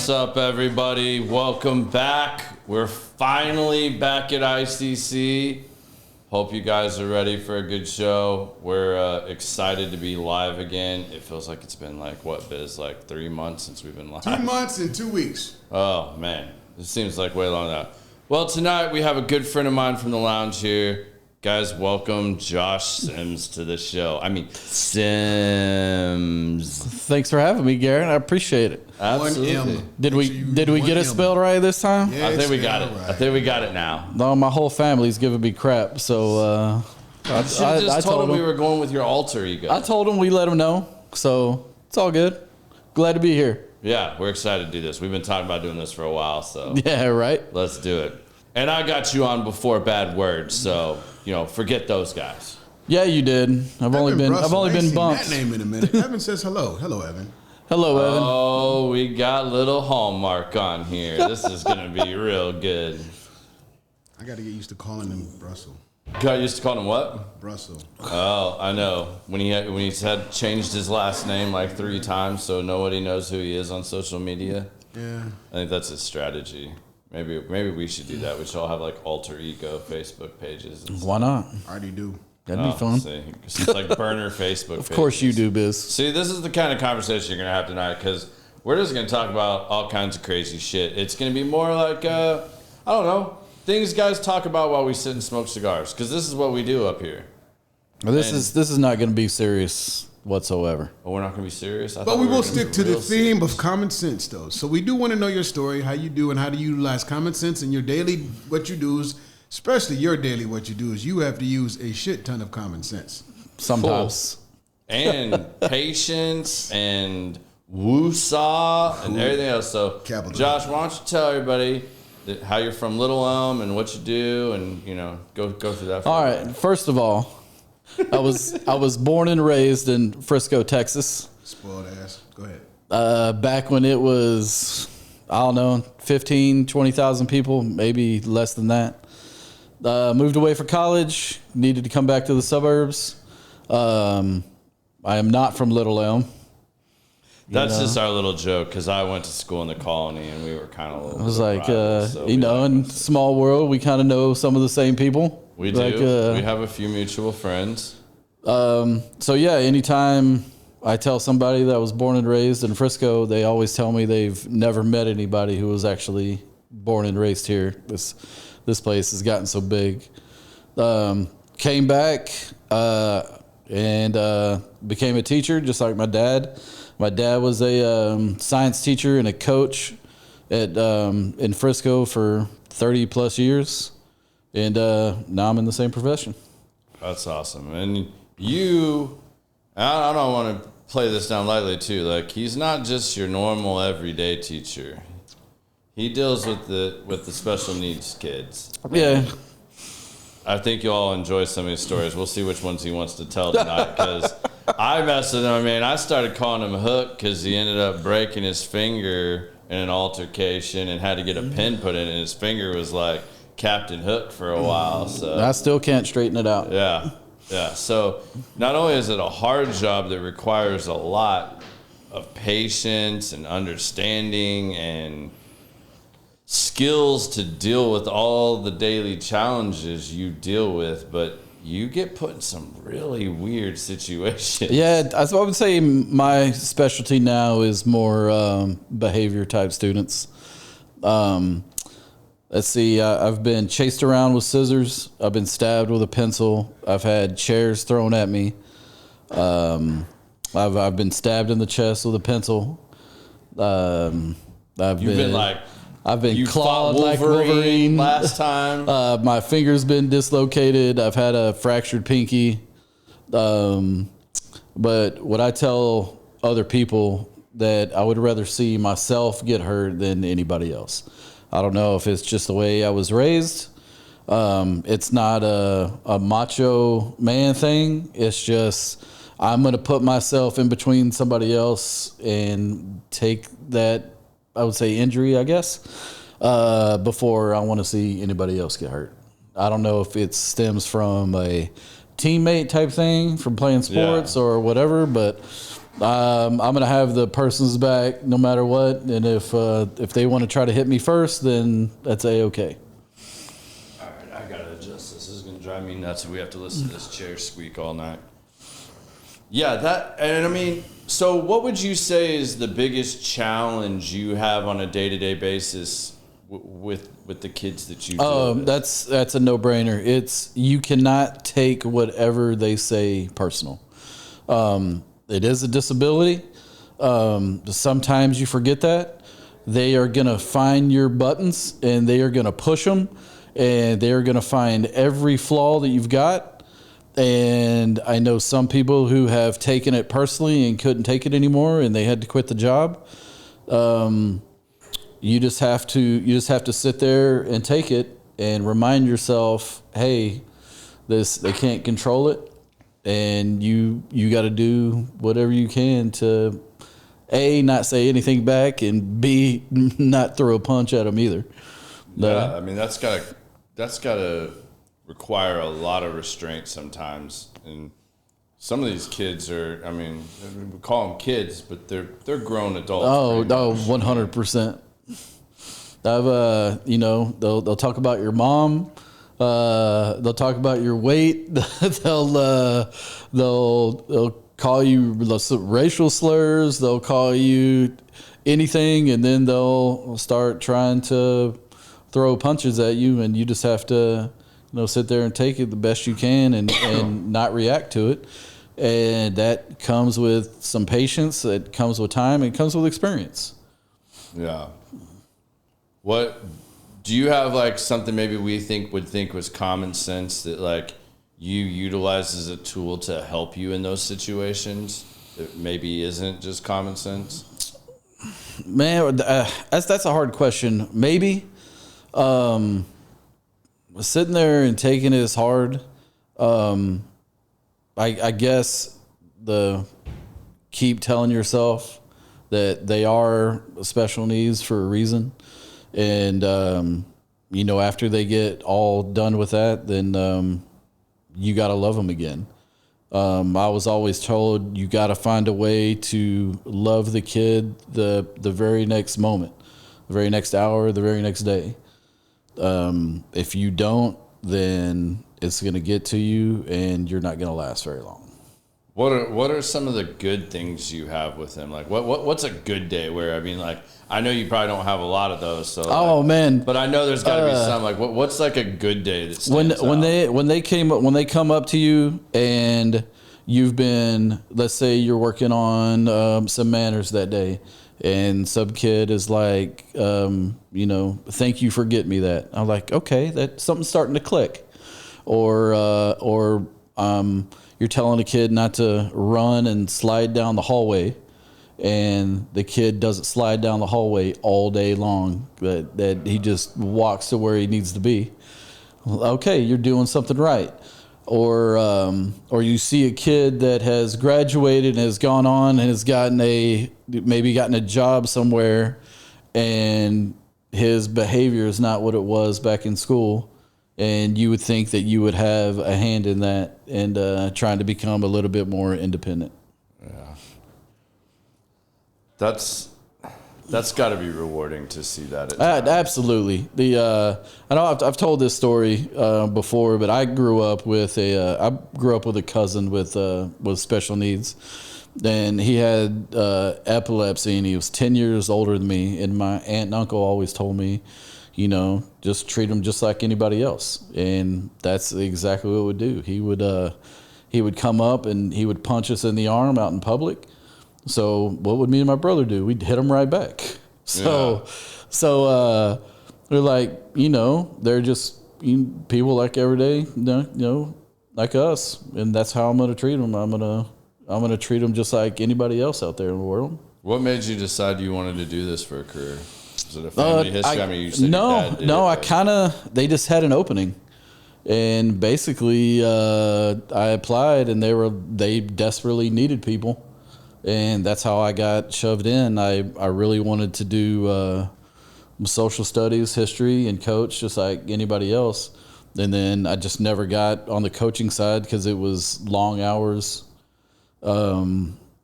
What's up, everybody? Welcome back. We're finally back at ICC. Hope you guys are ready for a good show. We're excited to be live again. It feels like it's been like, what, Biz? Like 3 months since we've been live? 2 months and 2 weeks. Oh, man. This seems like way long now. Well, tonight we have a good friend of mine from the lounge here. Guys, welcome Josh Sims to the show. Sims. Thanks for having me, Garrett. I appreciate it. Absolutely. Did we get it spelled right this time? Yeah, I think we got it. right. I think we got it now. No, my whole family's giving me crap, so I should have just told him we were going with your alter ego. I told him we let him know, so it's all good. Glad to be here. Yeah, we're excited to do this. We've been talking about doing this for a while, so Yeah, right. let's do it. And I got you on before bad words, so forget those guys. Yeah, you did. I've only been bumped. That name in a minute. Evan says hello. Hello, Evan. Hello, Evan. Oh, we got little Hallmark on here. This is gonna be real good. I got to get used to calling him Brussels. Got used to calling him what? Brussels. Oh, I know. When he had changed his last name like 3 times, so nobody knows who he is on social media. Yeah. I think that's his strategy. Maybe we should do that. We should all have like alter ego Facebook pages. Why not? I already do. That'd be fun. See, it's like burner Facebook pages. Of course you do, Biz. See, this is the kind of conversation you're going to have tonight because we're just going to talk about all kinds of crazy shit. It's going to be more like, I don't know, things guys talk about while we sit and smoke cigars because this is what we do up here. Well, this is not going to be serious whatsoever. Oh, we're not going to be serious? But we will stick to the theme of common sense, though. So we do want to know your story, how you do, and how to utilize common sense in your daily what you do is, especially your daily what you do is you have to use a shit ton of common sense. Sometimes. Cool. And patience and woosah and everything else. So, Capital. Josh, why don't you tell everybody how you're from Little Elm and what you do and, go through that. All right. First of all, I was born and raised in Frisco, Texas. Spoiled ass. Go ahead. Back when it was, I don't know, 15, 20,000 people, maybe less than that. Moved away for college, needed to come back to the suburbs. I am not from Little Elm. That's just our little joke because I went to school in the colony and we were kind of a little. I was like, rivals, so in small world, we kind of know some of the same people. We like, do. We have a few mutual friends. So yeah, anytime I tell somebody that was born and raised in Frisco, they always tell me they've never met anybody who was actually born and raised here. This place has gotten so big. Came back and became a teacher, just like my dad. My dad was a science teacher and a coach at in Frisco for 30 plus years. And now I'm in the same profession. That's awesome. And I don't want to play this down lightly too. Like, he's not just your normal everyday teacher. He deals with the special needs kids. Yeah. I think you all enjoy some of his stories. We'll see which ones he wants to tell tonight because I messed with him. I mean, I started calling him Hook because he ended up breaking his finger in an altercation and had to get a pin put in it. And his finger was like Captain Hook for a while. So I still can't straighten it out. Yeah. So not only is it a hard job that requires a lot of patience and understanding and skills to deal with all the daily challenges you deal with, but you get put in some really weird situations. Yeah, I would say my specialty now is more behavior type students. Let's see, I've been chased around with scissors. I've been stabbed with a pencil. I've had chairs thrown at me. I've been stabbed in the chest with a pencil. I've been clawed like Wolverine last time. My finger's been dislocated. I've had a fractured pinky. But what I tell other people that I would rather see myself get hurt than anybody else. I don't know if it's just the way I was raised. It's not a macho man thing. It's just I'm going to put myself in between somebody else and take that, I would say, injury, I guess, before I want to see anybody else get hurt. I don't know if it stems from a teammate type thing from playing sports or whatever, but I'm gonna have the person's back no matter what, and if they want to try to hit me first, then that's a-okay. All right, I gotta adjust this. This is gonna drive me nuts if we have to listen to this chair squeak all night. Yeah, and I mean, so what would you say is the biggest challenge you have on a day-to-day basis with the kids that you deal with? That's a no-brainer. It's you cannot take whatever they say personal. It is a disability. Sometimes you forget that. They are going to find your buttons and they are going to push them and they are going to find every flaw that you've got. And I know some people who have taken it personally and couldn't take it anymore and they had to quit the job. You just have to sit there and take it and remind yourself, hey, they can't control it. And you got to do whatever you can to A, not say anything back, and B, not throw a punch at them either. Yeah, I mean that's gotta require a lot of restraint sometimes. And some of these kids are, I mean, we call them kids, but they're grown adults. Oh, 100%. I've they'll talk about your mom. They'll talk about your weight. they'll call you racial slurs. They'll call you anything, and then they'll start trying to throw punches at you, and you just have to, sit there and take it the best you can, and not react to it. And that comes with some patience. It comes with time. It comes with experience. Yeah. What do you have, like, something maybe we would think was common sense that, like, you utilize as a tool to help you in those situations that maybe isn't just common sense? Man, that's a hard question. Maybe sitting there and taking it is hard. I guess keep telling yourself that they are special needs for a reason. And, after they get all done with that, then you got to love them again. I was always told you got to find a way to love the kid the very next moment, the very next hour, the very next day. If you don't, then it's going to get to you and you're not going to last very long. What are some of the good things you have with him? Like what's a good day where, I mean, like, I know you probably don't have a lot of those. So man, but I know there's got to be some. Like what's like a good day that stands out? when they come up to you and you've been, let's say you're working on some manners that day, and some kid is like, thank you for getting me that. I'm like, okay, that something's starting to click, or you're telling a kid not to run and slide down the hallway, and the kid doesn't slide down the hallway all day long, that he just walks to where he needs to be. Okay, you're doing something right. Or you see a kid that has graduated and has gone on and has maybe gotten a job somewhere, and his behavior is not what it was back in school. And you would think that you would have a hand in that and trying to become a little bit more independent. Yeah. That's got to be rewarding to see that. Absolutely. I know I've told this story before, but I grew up with a cousin with special needs, and he had epilepsy, and he was 10 years older than me. And my aunt and uncle always told me, just treat him just like anybody else. And that's exactly what we would do. He would come up and he would punch us in the arm out in public. So what would me and my brother do? We'd hit him right back. So they're like, they're just people like every day, like us. And that's how I'm going to treat them. I'm going to treat them just like anybody else out there in the world. What made you decide you wanted to do this for a career? Was it a family history? You said your dad did. They just had an opening, and basically I applied, and they desperately needed people, and that's how I got shoved in. I really wanted to do social studies, history, and coach just like anybody else, and then I just never got on the coaching side because it was long hours.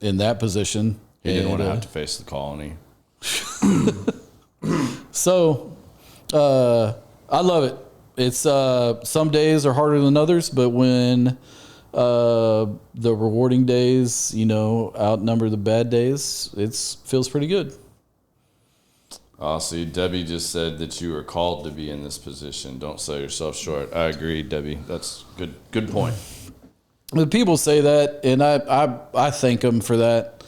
in that position. He didn't want to have to face the colony. So, I love it. It's some days are harder than others, but when the rewarding days, outnumber the bad days, feels pretty good. See, Debbie just said that you were called to be in this position. Don't sell yourself short. I agree, Debbie. That's good point. The people say that, and I thank them for that.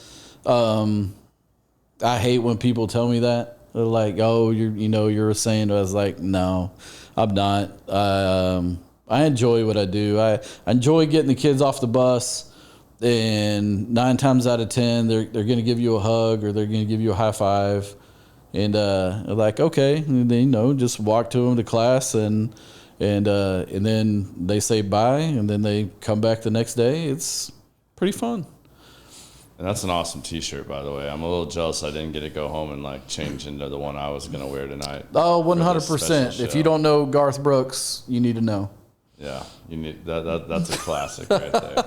I hate when people tell me that. They're like, "Oh, you're a saint." I was like, "No, I'm not." I enjoy what I do. I enjoy getting the kids off the bus, and 9 times out of 10, they're going to give you a hug or they're going to give you a high five, and like, okay, and then, just walk to them to class, and then they say bye, and then they come back the next day. It's pretty fun. And that's an awesome T-shirt, by the way. I'm a little jealous I didn't get to go home and change into the one I was going to wear tonight. Oh, 100%. If you don't know Garth Brooks, you need to know. Yeah, you need that's a classic right there.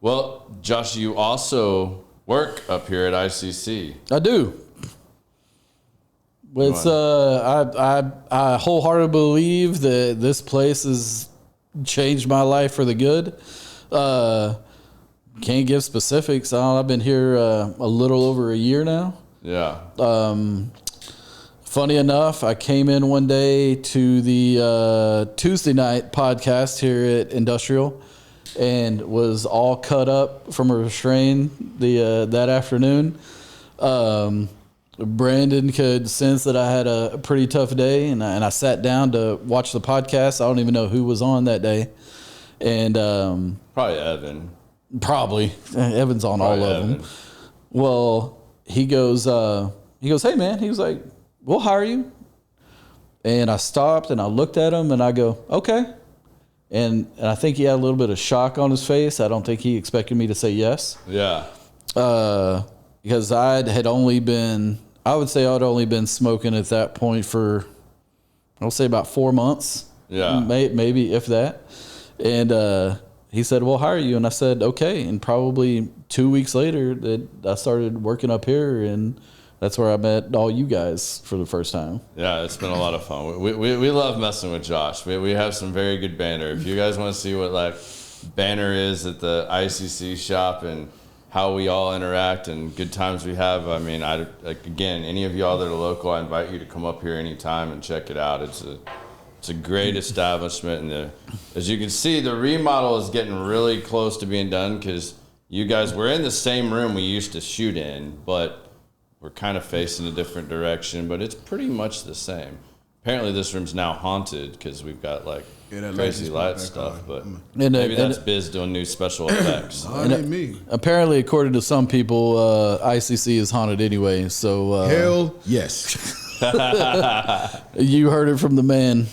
Well, Josh, you also work up here at ICC. I do. It's I wholeheartedly believe that this place has changed my life for the good. Can't give specifics. I've been here a little over a year now. Yeah. Funny enough, I came in one day to the Tuesday night podcast here at Industrial and was all cut up from a restraint that afternoon. Brandon could sense that I had a pretty tough day, and I sat down to watch the podcast. I don't even know who was on that day. And probably Evan. Probably. Evan's on all of them. Well, he goes, "Hey, man." He was like, "We'll hire you." And I stopped and I looked at him and I go, "Okay." And I think he had a little bit of shock on his face. I don't think he expected me to say yes. Yeah. Because I'd only been smoking at that point for, I'll say about 4 months. Yeah. Maybe if that. And he said, "We'll hire you." And I said, "Okay." And probably 2 weeks later, I started working up here, and that's where I met all you guys for the first time. Yeah, it's been a lot of fun. We love messing with Josh. We have some very good banter. If you guys want to see what banter is at the ICC shop and how we all interact and good times we have, I mean, again, any of y'all that are local, I invite you to come up here anytime and check it out. It's a great establishment, and as you can see, the remodel is getting really close to being done because you guys were in the same room we used to shoot in, but we're kind of facing a different direction, but it's pretty much the same. Apparently this room's now haunted because we've got crazy light stuff, but maybe that's Biz doing new special effects. Not me. Apparently, according to some people, ICC is haunted anyway, so... Hell yes. You heard it from the man.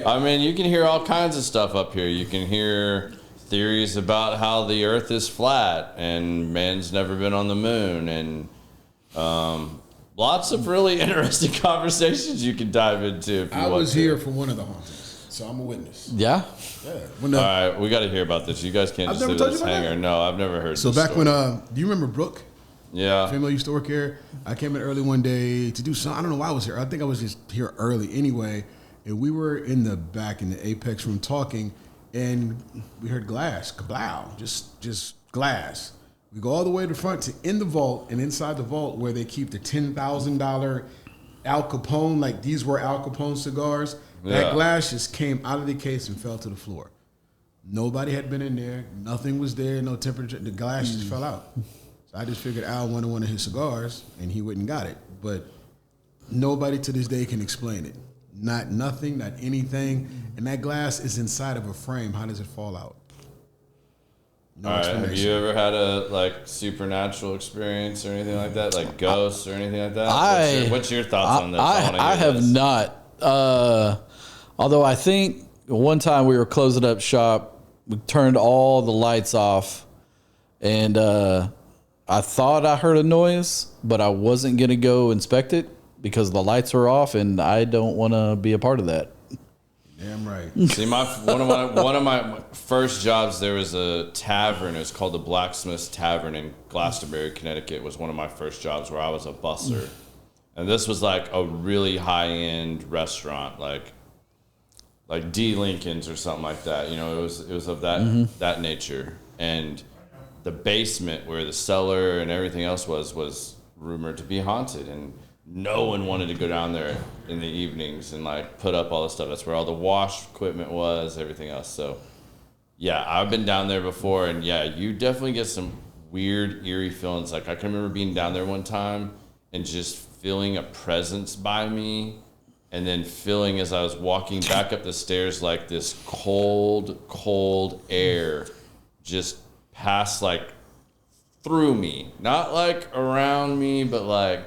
I mean, you can hear all kinds of stuff up here. You can hear theories about how the earth is flat and man's never been on the moon, and lots of really interesting conversations you can dive into if you I want was to. here for one of the hauntings, so I'm a witness. Yeah? Yeah. All right, we got to hear about this. You guys can't I've just never leave told this you about hanger. that? No, I've never heard So this back story. when, do you remember Brooke? Yeah. Female used to work here. I came in early one day to do something. I don't know why I was here. I think I was just here early anyway. And we were in the back in the Apex room talking, and we heard glass, kablow, just glass. We go all the way to the front to in the vault, and inside the vault where they keep the $10,000 Al Capone, these were Al Capone cigars. Yeah. That glass just came out of the case and fell to the floor. Nobody had been in there. Nothing was there. No temperature. The glass just fell out. So I just figured Al wanted one of his cigars, and he went and got it. But nobody to this day can explain it. Not nothing, not anything. And that glass is inside of a frame. How does it fall out? No All right. explanation. Have you ever had a supernatural experience or anything like that, like ghosts or anything like that? What's your thoughts on this? I have not. Although I think one time we were closing up shop, we turned all the lights off, and I thought I heard a noise, but I wasn't going to go inspect it because the lights were off, and I don't want to be a part of that. Damn right. See, one of my first jobs, there was a tavern. It was called the Blacksmith's Tavern in Glastonbury, Connecticut. Was one of my first jobs where I was a busser, and this was like a really high end restaurant, like D. Lincoln's or something like that. You know, it was of that nature, and the basement where the cellar and everything else was rumored to be haunted, and no one wanted to go down there in the evenings and like put up all the stuff. That's where all the wash equipment was, everything else. So yeah, I've been down there before, and yeah, you definitely get some weird, eerie feelings. Like I can remember being down there one time and just feeling a presence by me, and then feeling as I was walking back up the stairs like this cold air just passed like through me, not like around me, but like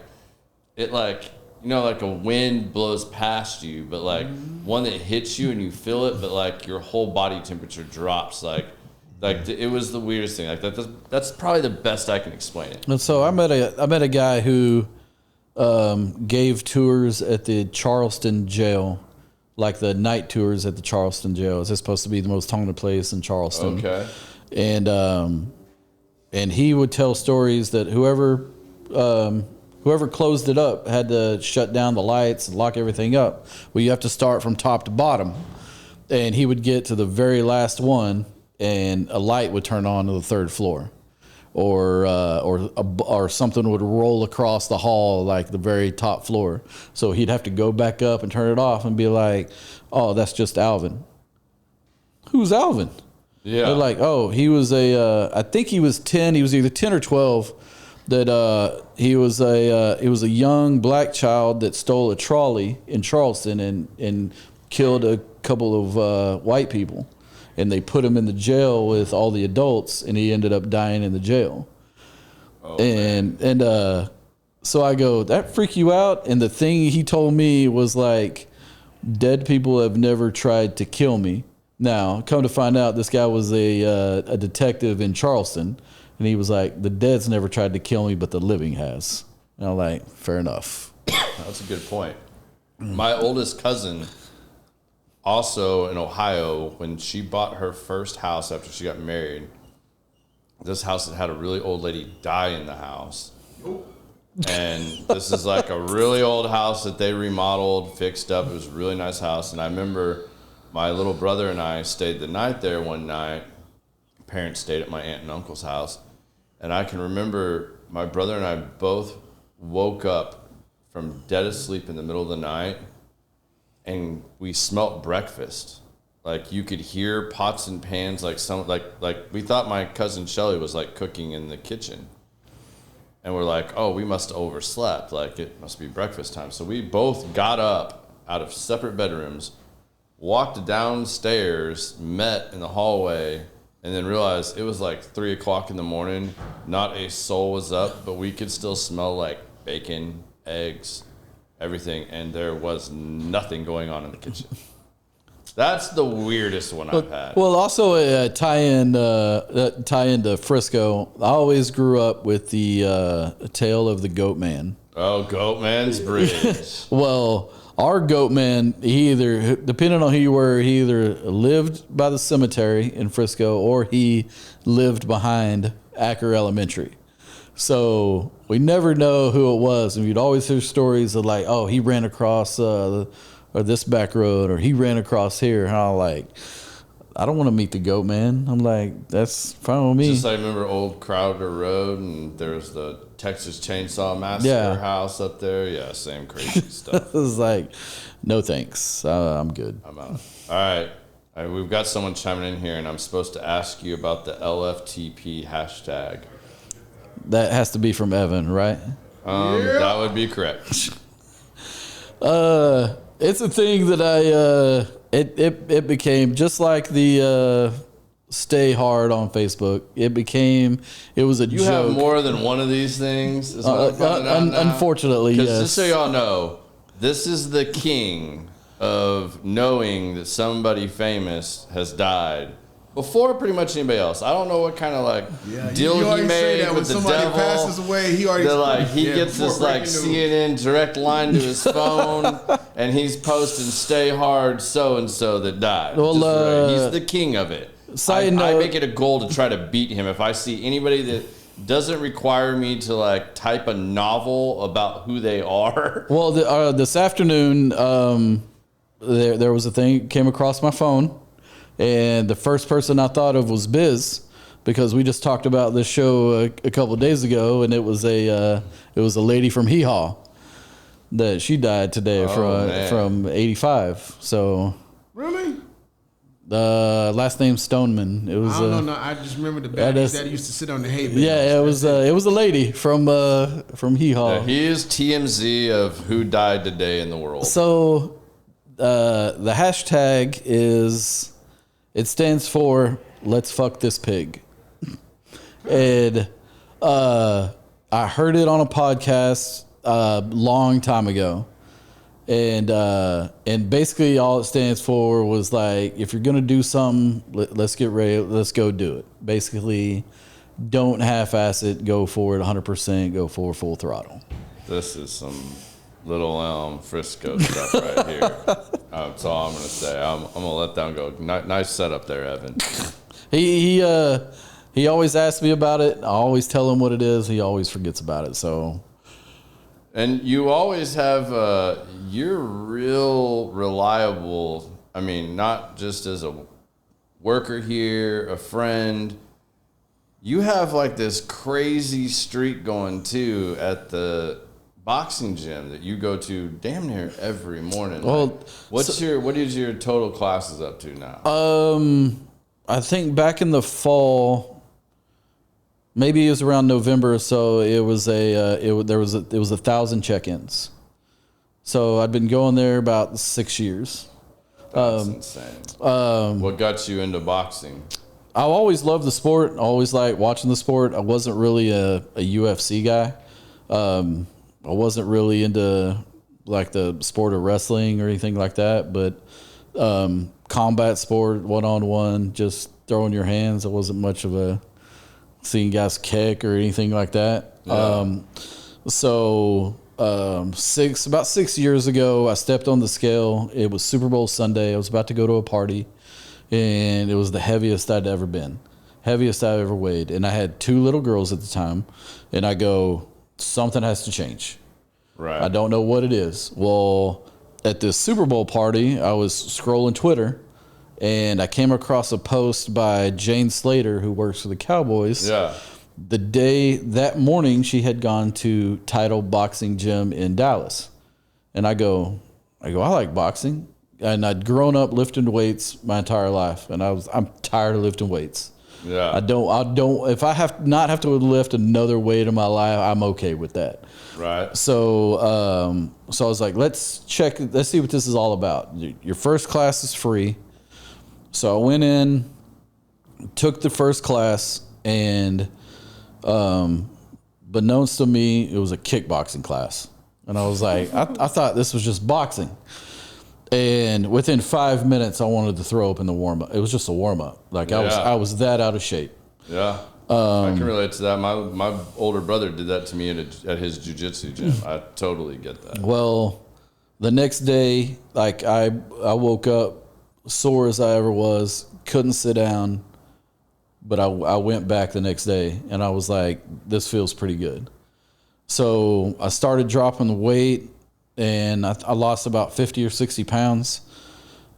it, like, you know, like a wind blows past you, but like one that hits you and you feel it, but like your whole body temperature drops. Like it was the weirdest thing. Like that's probably the best I can explain it. And so I met a guy who gave tours at the Charleston jail, like the night tours at the Charleston jail. It's supposed to be the most haunted place in Charleston. Okay. And he would tell stories that whoever closed it up had to shut down the lights and lock everything up. Well, you have to start from top to bottom. And he would get to the very last one, and a light would turn on to the third floor, or something would roll across the hall, like the very top floor. So he'd have to go back up and turn it off and be like, "Oh, that's just Alvin." Who's Alvin? Yeah. They're like, "Oh, he was I think he was 10. He was either 10 or 12. That he was a young black child that stole a trolley in Charleston and killed a couple of white people, and they put him in the jail with all the adults, and he ended up dying in the jail." Oh, and so I go, "That freak you out?" And the thing he told me was like, "Dead people have never tried to kill me." Now, come to find out, this guy was a detective in Charleston. And he was like, "The dead's never tried to kill me, but the living has." And I'm like, fair enough. That's a good point. My oldest cousin, also in Ohio, when she bought her first house after she got married, this house had a really old lady die in the house. And this is like a really old house that they remodeled, fixed up. It was a really nice house. And I remember my little brother and I stayed the night there one night. Parents stayed at my aunt and uncle's house. And I can remember my brother and I both woke up from dead asleep in the middle of the night, and we smelt breakfast. Like you could hear pots and pans, like we thought my cousin Shelly was like cooking in the kitchen. And we're like, "Oh, we must have overslept. Like it must be breakfast time." So we both got up out of separate bedrooms, walked downstairs, met in the hallway, and then realized it was like 3 o'clock in the morning. Not a soul was up, but we could still smell like bacon, eggs, everything, and there was nothing going on in the kitchen. That's the weirdest one I've had. Well, also tie into Frisco. I always grew up with the tale of the Goat Man. Oh, Goat Man's Bridge. Well, our Goat Man, he either, depending on who you were, he either lived by the cemetery in Frisco or he lived behind Acker Elementary. So we never know who it was. And you'd always hear stories of like, "Oh, he ran across or this back road, or he ran across here." And I'm like, I don't want to meet the Goat Man. I'm like, that's fine with me. Just like, remember old Crowder Road, and there's the Texas Chainsaw Massacre house up there. Yeah, same crazy stuff. It was like, no thanks. I'm good. I'm out. All right. We've got someone chiming in here, and I'm supposed to ask you about the LFTP hashtag. That has to be from Evan, right? That would be correct. It's a thing that it became just like the stay hard on Facebook. It was a joke. You have more than one of these things? Is what I'm finding out now? Unfortunately, yes. Just so y'all know, this is the king of knowing that somebody famous has died before pretty much anybody else. I don't know what kind of deal he made with the devil. When somebody passes away, he already gets this CNN direct line to his phone, and he's posting "Stay hard, so and so that died." Well, right. He's the king of it. Side I note, make it a goal to try to beat him. If I see anybody that doesn't require me to like type a novel about who they are. Well, this afternoon, there was a thing came across my phone, and the first person I thought of was Biz, because we just talked about this show a couple of days ago, and it was a lady from Hee Haw that she died today from 85. So Really? the last name Stoneman. It was. I don't know. No, I just remember the baddies that used to sit on the hay bales. Yeah, it was a lady from Hee Haw. Yeah, he is TMZ of who died today in the world. So the hashtag stands for "Let's fuck this pig," and I heard it on a podcast a long time ago. And basically all it stands for was like, if you're gonna do something, let's get ready, let's go do it. Basically, don't half-ass it, go for it 100%, go for full throttle. This is some Little Elm Frisco stuff right here. That's all I'm gonna say. I'm gonna let that go. Nice setup there, Evan. He always asks me about it. I always tell him what it is. He always forgets about it. So. And you always have, you're real reliable. I mean, not just as a worker here, a friend. You have like this crazy streak going too at the boxing gym that you go to damn near every morning. Well, what is your total classes up to now? I think back in the fall. Maybe it was around November or so. It was 1,000 check-ins. So I'd been going there about 6 years. That's insane. What got you into boxing? I always loved the sport. I always liked watching the sport. I wasn't really a UFC guy. I wasn't really into like the sport of wrestling or anything like that. But combat sport, one-on-one, just throwing your hands. I wasn't much of a seeing guys kick or anything like that. Yeah. About 6 years ago, I stepped on the scale. It was Super Bowl Sunday. I was about to go to a party, and it was the heaviest I'd ever been, heaviest I ever weighed. And I had 2 little girls at the time, and I go, something has to change. Right. I don't know what it is. Well, at this Super Bowl party, I was scrolling Twitter, and I came across a post by Jane Slater, who works for the Cowboys. Yeah. That morning, she had gone to Title Boxing Gym in Dallas. And I go, I like boxing. And I'd grown up lifting weights my entire life. And I'm tired of lifting weights. Yeah. I don't, if I not have to lift another weight in my life, I'm okay with that. Right. So I was like, let's see what this is all about. Your first class is free. So I went in, took the first class, and beknownst to me, it was a kickboxing class. And I was like, I thought this was just boxing. And within 5 minutes, I wanted to throw up in the warm-up. It was just a warm-up. Like I was that out of shape. Yeah. I can relate to that. My older brother did that to me at his jiu-jitsu gym. I totally get that. Well, the next day, like I woke up sore as I ever was, couldn't sit down, but I went back the next day, and I was like, this feels pretty good. So I started dropping the weight, and I lost about 50 or 60 pounds.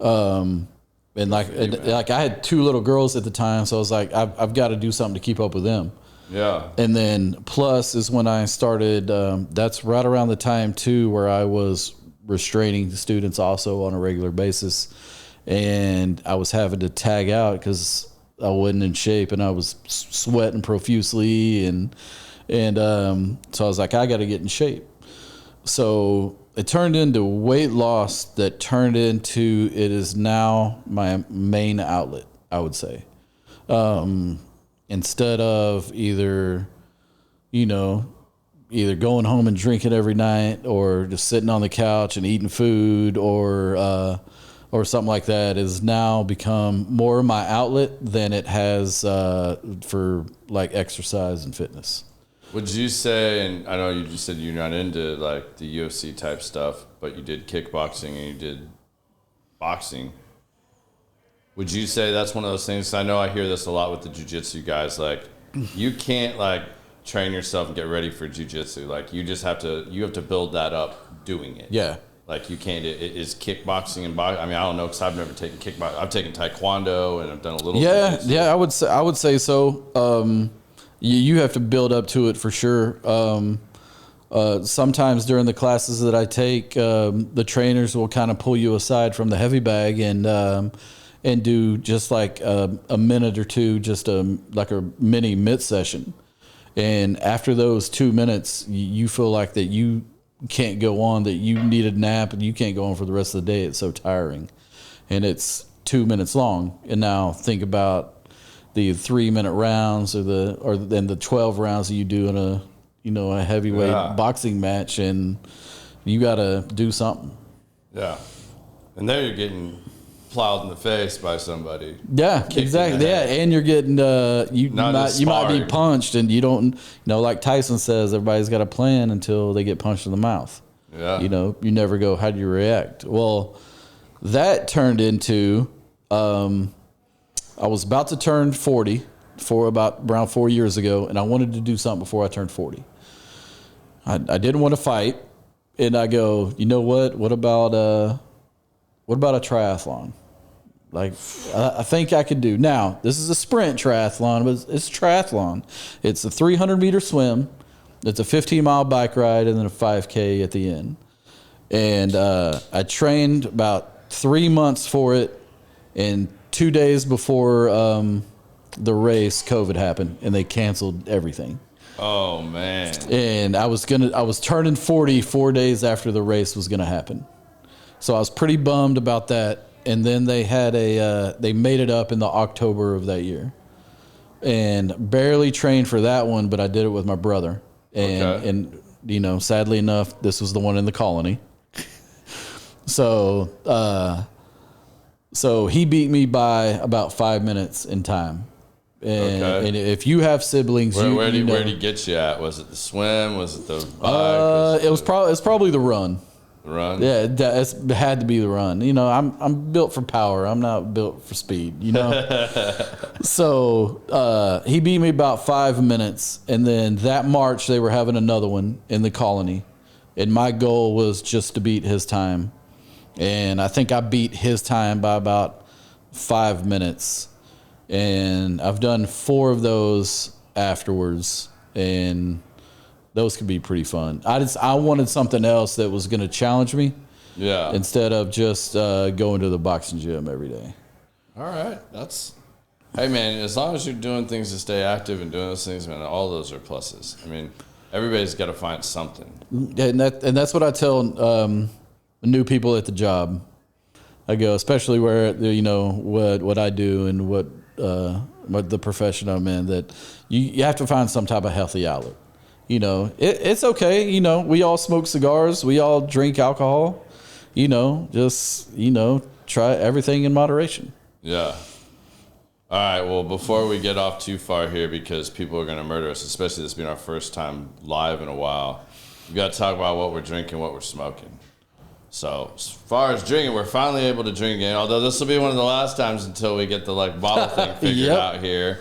And like I had 2 little girls at the time, so I was like, I've got to do something to keep up with them. Yeah. And then plus is when I started, that's right around the time too where I was restraining the students also on a regular basis. And I was having to tag out because I wasn't in shape, and I was sweating profusely. And so I was like, I got to get in shape. So it turned into weight loss that turned into, it is now my main outlet, I would say. Instead of either going home and drinking every night, or just sitting on the couch and eating food, or something like that, has now become more my outlet than it has for like exercise and fitness. Would you say, and I know you just said you're not into like the UFC type stuff, but you did kickboxing and you did boxing. Would you say that's one of those things? I know I hear this a lot with the jiu-jitsu guys. Like, you can't like train yourself and get ready for jiu-jitsu. Like, you just have to build that up doing it. Yeah. Like, you can't. Is kickboxing and boxing? I mean, I don't know because I've never taken kickboxing. I've taken taekwondo and I've done a little. Yeah, jiu-jitsu. yeah. I would say so. You have to build up to it for sure. Sometimes during the classes that I take, the trainers will kind of pull you aside from the heavy bag and do just like a minute or two, just like a mini mid session. And after those 2 minutes, you feel like that you can't go on, that you need a nap and you can't go on for the rest of the day. It's so tiring. And it's 2 minutes long. And now think about the 3 minute rounds or then the 12 rounds that you do in a heavyweight boxing match, and you got to do something. Yeah. And there you're getting plowed in the face by somebody. Yeah, exactly. Yeah, and you're getting you might be punched, and you don't like Tyson says, everybody's got a plan until they get punched in the mouth. Yeah. You never go, how do you react? Well, that turned into I was about to turn 40 around 4 years ago, and I wanted to do something before I turned 40. I didn't want to fight, and I go, you know what? What about a triathlon? Like, I think I could do. Now, this is a sprint triathlon, but it's triathlon. It's a 300-meter swim. It's a 15-mile bike ride, and then a 5K at the end. And I trained about 3 months for it, and 2 days before the race, COVID happened, and they canceled everything. Oh man! And I was turning 40 4 days after the race was gonna happen, so I was pretty bummed about that. And then they had they made it up in the October of that year, and barely trained for that one, but I did it with my brother, and sadly enough, this was the one in the colony. So he beat me by about 5 minutes in time. And if you have siblings, where did he get you at? Was it the swim? Was it the bike? It's probably the run. The run? Yeah, it had to be the run. I'm built for power. I'm not built for speed. So he beat me about 5 minutes, and then that March they were having another one in the colony, and my goal was just to beat his time. And I think I beat his time by about 5 minutes. And I've done 4 of those afterwards. And those could be pretty fun. I wanted something else that was going to challenge me. Yeah. Instead of just going to the boxing gym every day. All right. Hey, man, as long as you're doing things to stay active and doing those things, man, all those are pluses. I mean, everybody's got to find something. And that's what I tell new people at the job. I go, especially where what I do and what the profession I'm in, that you have to find some type of healthy outlet. It's okay. We all smoke cigars. We all drink alcohol. Just try everything in moderation. Yeah. All right. Well, before we get off too far here, because people are going to murder us, especially this being our first time live in a while, we got to talk about what we're drinking, what we're smoking. So as far as drinking, we're finally able to drink again. Although this will be one of the last times until we get the bottle thing figured out here,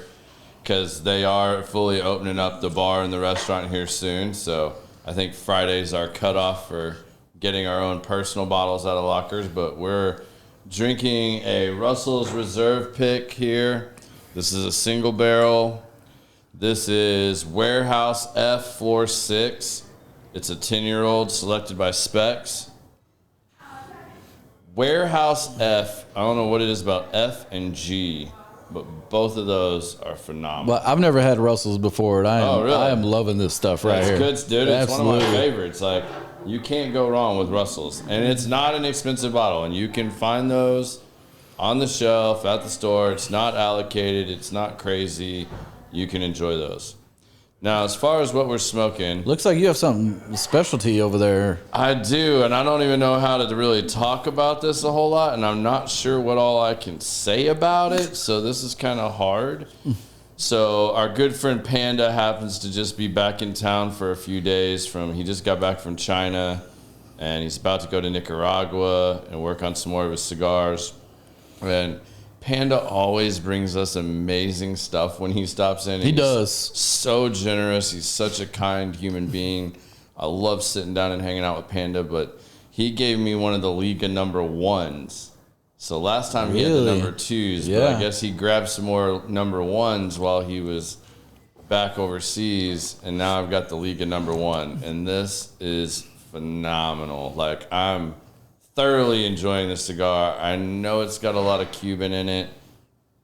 because they are fully opening up the bar and the restaurant here soon. So I think Friday's our cutoff for getting our own personal bottles out of lockers. But we're drinking a Russell's Reserve pick here. This is a single barrel. This is Warehouse F Floor 6. It's a 10-year-old selected by Specs. Warehouse F, I don't know what it is about F and G, but both of those are phenomenal. Well, I've never had Russell's before, and I am loving this stuff right here. It's good, dude. It's one of my favorites. Like, you can't go wrong with Russell's. And it's not an expensive bottle, and you can find those on the shelf at the store. It's not allocated. It's not crazy. You can enjoy those. Now, as far as what we're smoking... Looks like you have something specialty over there. I do, and I don't even know how to really talk about this a whole lot, and I'm not sure what all I can say about it, so this is kind of hard. So our good friend Panda happens to just be back in town for a few days. He just got back from China, and he's about to go to Nicaragua and work on some more of his cigars. And Panda always brings us amazing stuff when he stops in. He does. So generous. He's such a kind human being. I love sitting down and hanging out with Panda, but he gave me one of the Liga number 1s. So last time he had the number 2s, but I guess he grabbed some more number 1s while he was back overseas, and now I've got the Liga number 1, and this is phenomenal. Like, I'm thoroughly enjoying this cigar. I know it's got a lot of Cuban in it.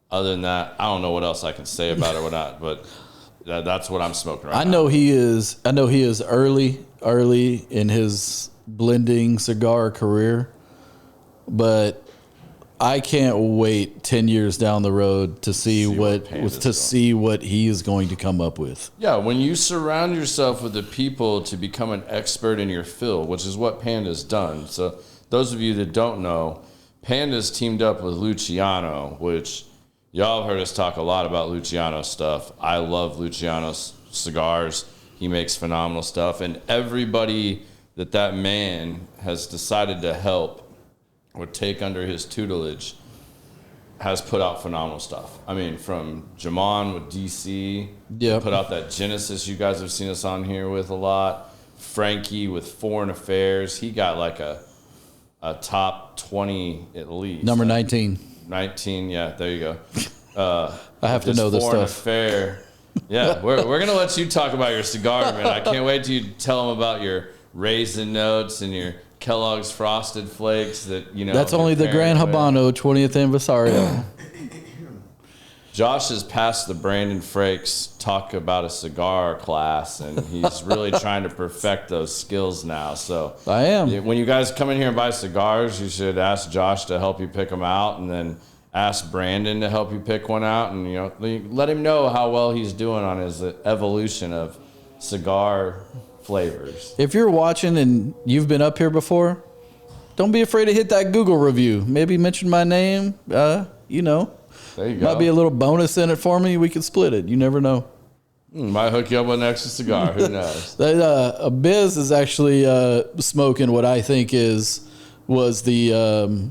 Other than that, I don't know what else I can say about it or not, but that's what I'm smoking right now. I know he is early in his blending cigar career, but I can't wait 10 years down the road to see what he is going to come up with. Yeah, when you surround yourself with the people to become an expert in your field, which is what Panda's done. So those of you that don't know, Panda's teamed up with Luciano, which y'all have heard us talk a lot about Luciano stuff. I love Luciano's cigars. He makes phenomenal stuff. And everybody that man has decided to help or take under his tutelage has put out phenomenal stuff. I mean, from Jamon with DC, put out that Genesis you guys have seen us on here with a lot. Frankie with Foreign Affairs. He got like a top 20 at least. Number 19. 19, yeah, there you go. I have to know this Foreign stuff. Affair. Yeah, we're going to let you talk about your cigar, man. I can't wait till you tell them about your raisin notes and your Kellogg's Frosted Flakes that, you know. That's only the Gran Habano 20th Anniversary. Josh has passed the Brandon Frakes talk about a cigar class, and he's really trying to perfect those skills now. So I am. When you guys come in here and buy cigars, you should ask Josh to help you pick them out, and then ask Brandon to help you pick one out, and let him know how well he's doing on his evolution of cigar flavors. If you're watching and you've been up here before, don't be afraid to hit that Google review. Maybe mention my name. There you go. Might be a little bonus in it for me. We could split it. You never know. Might hook you up with an extra cigar. Who knows? Biz is actually smoking what I think was the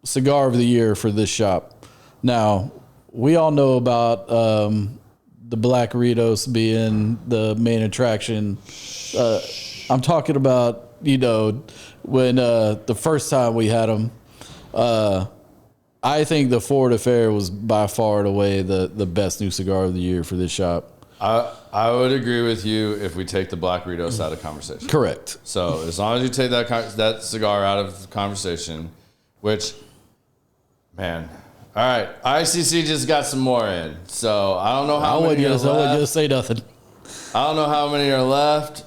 cigar of the year for this shop. Now, we all know about the Black Ritos being the main attraction. I'm talking about, when the first time we had them, I think the Ford Affair was by far and away the best new cigar of the year for this shop. I would agree with you if we take the Black Ritos out of conversation. Correct. So as long as you take that cigar out of the conversation, which, man, all right, ICC just got some more in. So I don't know how many are left. I wasn't going to say nothing. I don't know how many are left.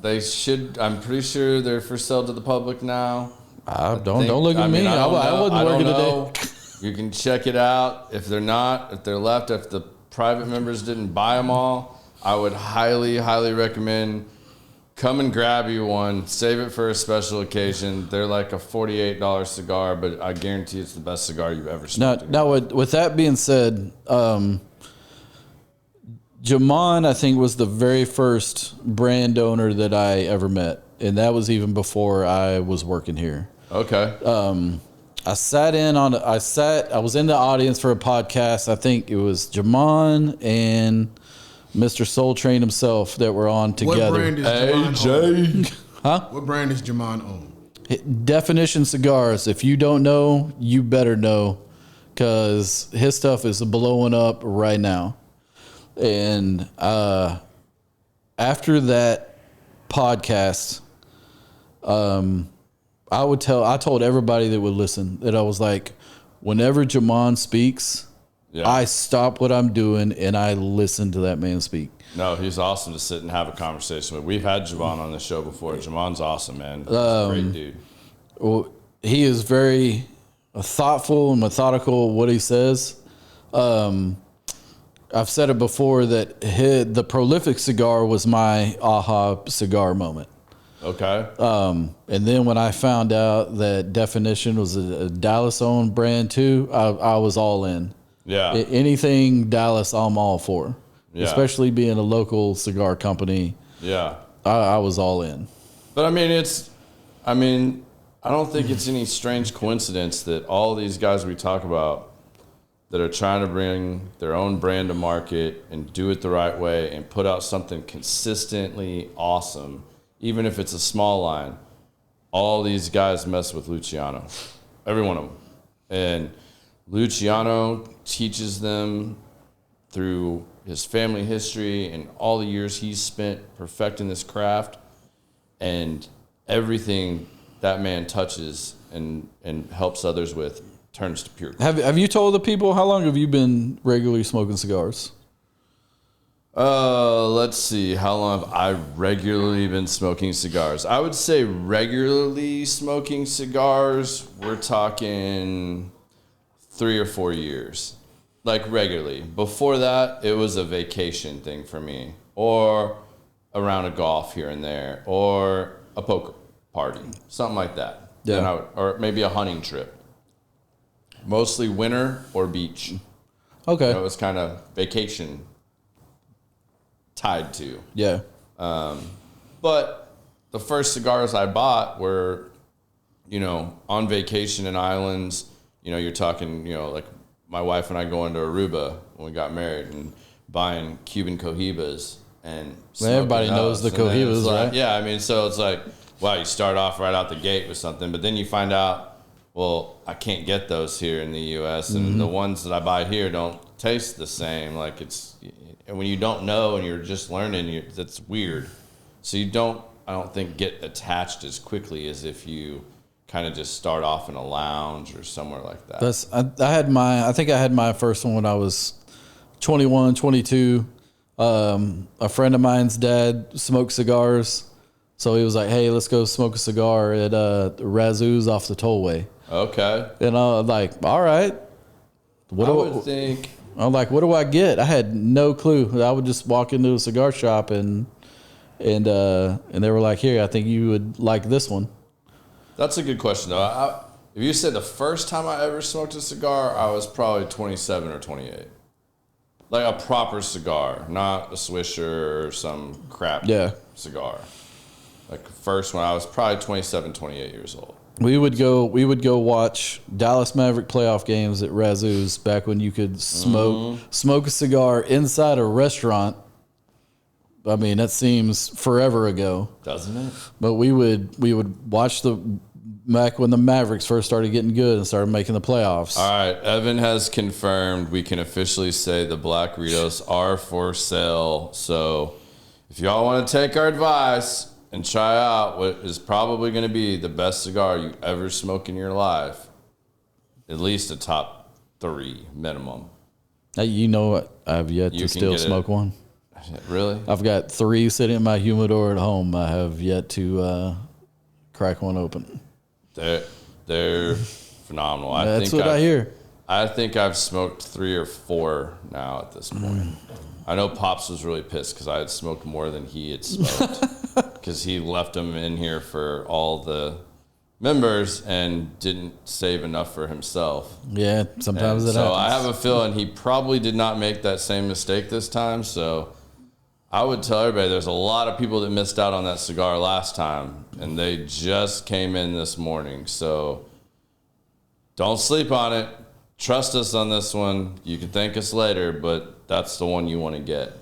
I'm pretty sure they're for sale to the public now. Don't look at me. I wasn't working today. You can check it out. If they're left, if the private members didn't buy them all, I would highly, highly recommend come and grab you one. Save it for a special occasion. They're like a $48 cigar, but I guarantee it's the best cigar you've ever smoked. Now, with that being said, Jamon, I think, was the very first brand owner that I ever met, and that was even before I was working here. Okay. I was in the audience for a podcast. I think it was Jamon and Mr. Soul Train himself that were on together. What brand is Jamon own? Huh? What brand is Jamon own? Definition Cigars. If you don't know, you better know, because his stuff is blowing up right now. And after that podcast, I told everybody that would listen that I was like, whenever Jamon speaks, I stop what I'm doing and I listen to that man speak. No, he's awesome to sit and have a conversation with. We've had Jamon on the show before. Jamon's awesome, man. He's a great dude. Well, he is very thoughtful and methodical what he says. I've said it before that the Prolific cigar was my aha cigar moment. Okay. And then when I found out that Definition was a Dallas-owned brand too, I was all in. Yeah. Anything Dallas, I'm all for. Yeah. Especially being a local cigar company. Yeah. I was all in. But I don't think it's any strange coincidence that all these guys we talk about that are trying to bring their own brand to market and do it the right way and put out something consistently awesome, even if it's a small line, all these guys mess with Luciano. Every one of them. And Luciano teaches them through his family history and all the years he's spent perfecting this craft, and everything that man touches and helps others with turns to pure. Have you told the people, how long have you been regularly smoking cigars? Let's see. How long have I regularly been smoking cigars? I would say regularly smoking cigars, we're talking 3 or 4 years. Like regularly. Before that, it was a vacation thing for me. Or a round of golf here and there. Or a poker party. Something like that. Yeah. Or maybe a hunting trip. Mostly winter or beach. Okay. It was kind of vacation tied to. Yeah. But the first cigars I bought were, on vacation in islands. You're talking, like my wife and I going to Aruba when we got married and buying Cuban cohibas and everybody knows the cohibas, right? Yeah, so it's like, wow, you start off right out the gate with something, but then you find out, well, I can't get those here in the U.S. and the ones that I buy here don't taste the same. Like and when you don't know and you're just learning, that's weird. So I don't think, get attached as quickly as if you kind of just start off in a lounge or somewhere like that. I think I had my first one when I was 21, 22. A friend of mine's dad smoked cigars. So he was like, hey, let's go smoke a cigar at Razoo's off the tollway. Okay. And I was like, all right. I'm like, what do I get? I had no clue. I would just walk into a cigar shop and they were like, here, I think you would like this one. That's a good question, though. If you said the first time I ever smoked a cigar, I was probably 27 or 28. Like a proper cigar, not a Swisher or some crap cigar. Like first one, I was probably 27, 28 years old. We would go watch Dallas Maverick playoff games at Razoo's back when you could smoke a cigar inside a restaurant. I mean, that seems forever ago, doesn't it? But we would watch back when the Mavericks first started getting good and started making the playoffs. All right, Evan has confirmed we can officially say the Black Ritos are for sale. So if y'all want to take our advice and try out what is probably going to be the best cigar you ever smoke in your life, at least a top 3 minimum. You know what? I've yet to still smoke one. Really? I've got 3 sitting in my humidor at home. I have yet to crack one open. They're phenomenal. That's what I hear. I think I've smoked 3 or 4 now at this point. I know Pops was really pissed because I had smoked more than he had smoked because he left them in here for all the members and didn't save enough for himself. Yeah, sometimes it happens. So I have a feeling he probably did not make that same mistake this time. So I would tell everybody there's a lot of people that missed out on that cigar last time, and they just came in this morning. So don't sleep on it. Trust us on this one. You can thank us later, but that's the one you want to get.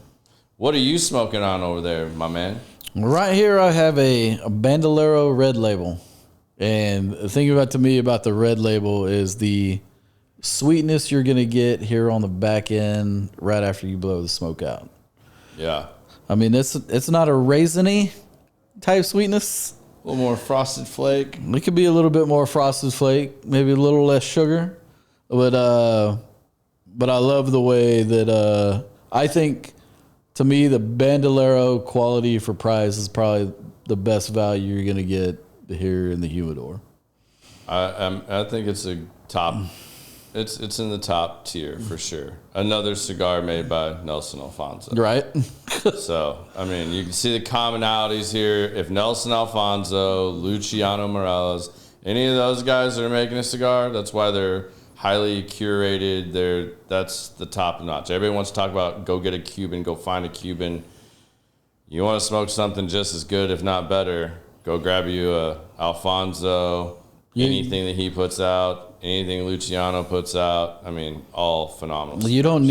What are you smoking on over there, my man? Right here I have a Bandolero Red Label. And the thing about the Red Label is the sweetness you're going to get here on the back end right after you blow the smoke out. Yeah. I mean, it's not a raisiny type sweetness. A little more frosted flake. It could be a little bit more frosted flake, maybe a little less sugar. But I love the way that I think, to me, the Bandolero quality for price is probably the best value you're going to get here in the humidor. I think it's a top. It's in the top tier for sure. Another cigar made by Nelson Alfonso. Right. So, I mean, you can see the commonalities here. If Nelson Alfonso, Luciano Morales, any of those guys that are making a cigar, that's why they're highly curated. That's the top notch. Everybody wants to talk about go get a Cuban, go find a Cuban. You want to smoke something just as good, if not better, go grab you a Alfonso, anything that he puts out, anything Luciano puts out. I mean, all phenomenal. You don't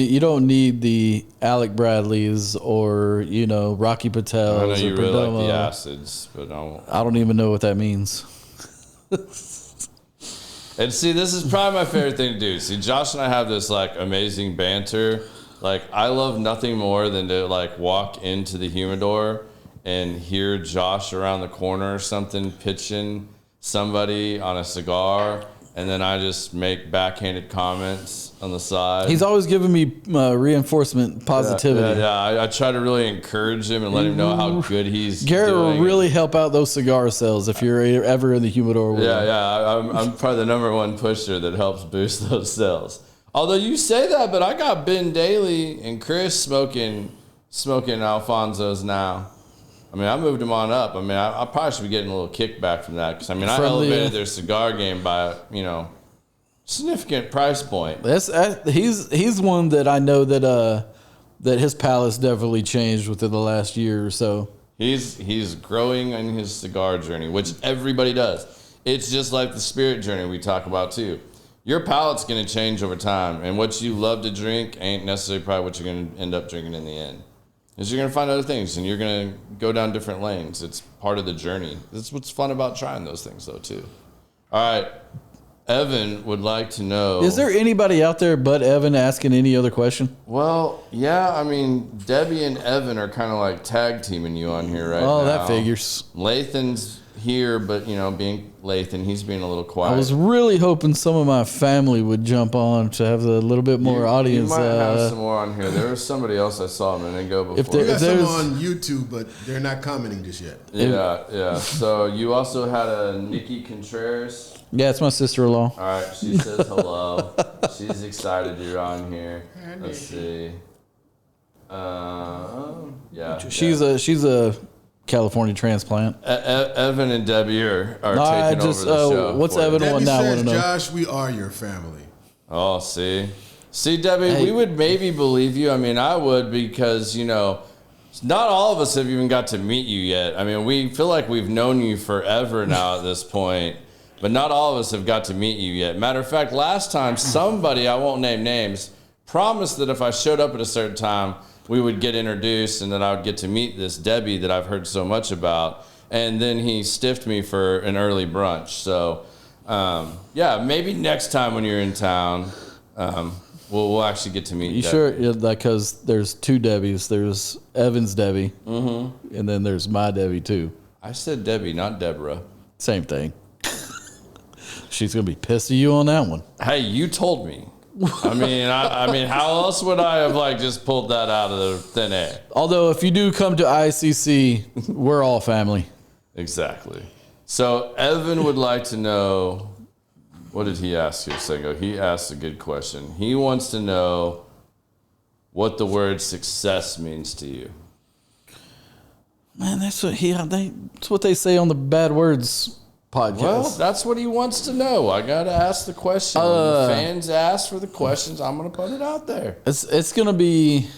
need the Alec Bradleys or Rocky Patels. I know you or really Perdomo. like the acids, but I don't even know what that means. And see, this is probably my favorite thing to do. See, Josh and I have this like amazing banter. Like, I love nothing more than to like walk into the humidor and hear Josh around the corner or something pitching somebody on a cigar, and then I just make backhanded comments on the side. He's always giving me reinforcement, positivity. I try to really encourage him and let him know how good he's Garrett doing. will really help out those cigar sales if you're ever in the humidor with him. I'm probably the number one pusher that helps boost those sales. Although you say that, but I got Ben Daly and Chris smoking Alfonsos now. I mean, I moved them on up. I mean, I probably should be getting a little kickback from that because I elevated their cigar game by significant price point. He's one that I know that his palate's definitely changed within the last year or so. He's growing in his cigar journey, which everybody does. It's just like the spirit journey we talk about too. Your palate's going to change over time, and what you love to drink ain't necessarily probably what you're going to end up drinking in the end. Because you're going to find other things, and you're going to go down different lanes. It's part of the journey. That's what's fun about trying those things, though, too. All right. Evan would like to know... Is there anybody out there but Evan asking any other question? Well, yeah. I mean, Debbie and Evan are kind of like tag teaming you on here right now. Oh, that figures. Lathan's here, but, being Lathan, he's being a little quiet. I was really hoping some of my family would jump on to have a little bit more audience. You might have some more on here. There was somebody else I saw a minute ago before. We got some on YouTube, but they're not commenting just yet. Yeah. So you also had a Nikki Contreras. Yeah, it's my sister-in-law. All right, she says hello. She's excited you're on here. Let's see. She's a California transplant. Evan and Debbie are taking over the show. What's Evan Debbie one now? I says, want to know. Josh, we are your family. Oh, see, Debbie, we would maybe believe you. I mean, I would because not all of us have even got to meet you yet. I mean, we feel like we've known you forever now at this point, but not all of us have got to meet you yet. Matter of fact, last time somebody, I won't name names, promised that if I showed up at a certain time, we would get introduced and then I would get to meet this Debbie that I've heard so much about. And then he stiffed me for an early brunch. So, maybe next time when you're in town, we'll actually get to meet you. Debbie. Sure? Yeah, because there's two Debbies. There's Evan's Debbie, and then there's my Debbie too. I said Debbie, not Deborah. Same thing. She's going to be pissed at you on that one. Hey, you told me. I mean, how else would I have just pulled that out of the thin air? Although, if you do come to ICC, we're all family. Exactly. So Evan would like to know, what did he ask you a second ago? He asked a good question. He wants to know what the word success means to you. Man, that's what they say on the Bad Words podcast. Well, that's what he wants to know. I got to ask the question. When the fans ask for the questions, I'm going to put it out there. It's going to be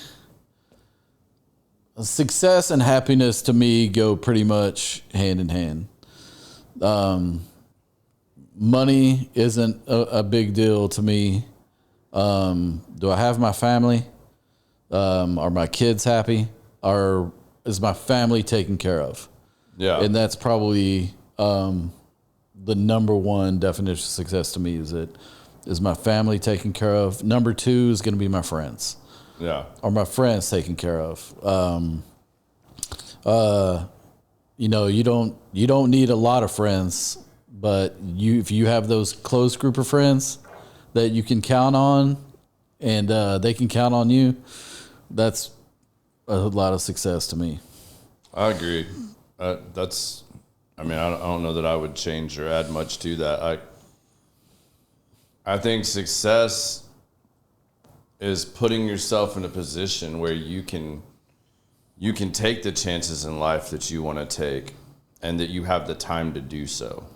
success and happiness to me go pretty much hand in hand. Money isn't a big deal to me. Do I have my family? Are my kids happy? Is my family taken care of? Yeah. And that's probably the number one definition of success to me is my family taken care of. Number two is going to be my friends. Yeah. Or my friends taken care of. You don't need a lot of friends, but if you have those close group of friends that you can count on and they can count on you, that's a lot of success to me. I agree. I don't know that I would change or add much to that. I think success is putting yourself in a position where you can take the chances in life that you want to take and that you have the time to do so.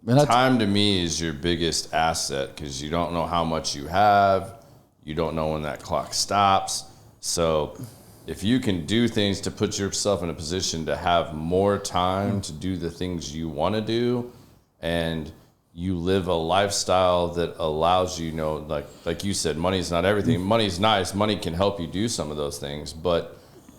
time to me is your biggest asset because you don't know how much you have. You don't know when that clock stops. So if you can do things to put yourself in a position to have more time to do the things you want to do, and you live a lifestyle that allows you, like you said, money's not everything. Money's nice. Money can help you do some of those things, but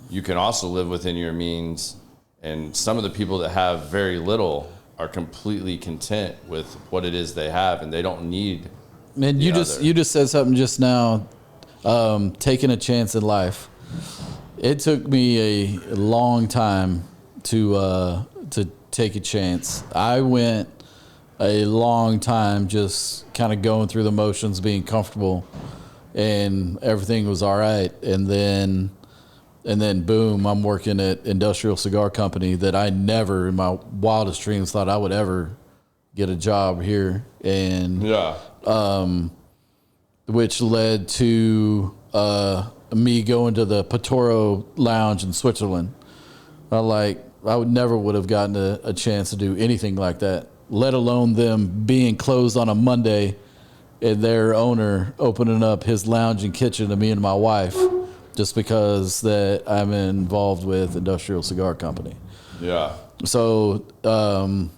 you can also live within your means. And some of the people that have very little are completely content with what it is they have, and they don't need. Man, you just said something just now. Taking a chance in life. It took me a long time to take a chance. I went a long time just kind of going through the motions, being comfortable, and everything was all right. And then boom, I'm working at Industrial Cigar Company that I never in my wildest dreams thought I would ever get a job here. And which led to me going to the Patoro Lounge in Switzerland. I would have gotten a chance to do anything like that, let alone them being closed on a Monday and their owner opening up his lounge and kitchen to me and my wife just because that I'm involved with Industrial Cigar Company. Yeah. So, don't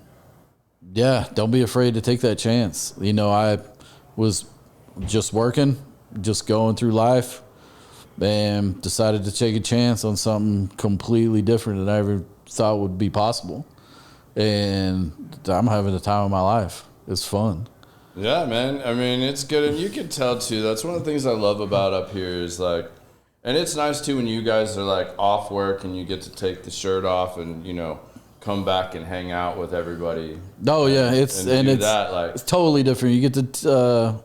be afraid to take that chance. I was just working, just going through life, and decided to take a chance on something completely different than I ever thought would be possible. And I'm having the time of my life. It's fun. Yeah, man. I mean, it's good. And you can tell, too. That's one of the things I love about up here is, and it's nice, too, when you guys are, off work and you get to take the shirt off and, come back and hang out with everybody. Oh, yeah. It's totally different. You get to...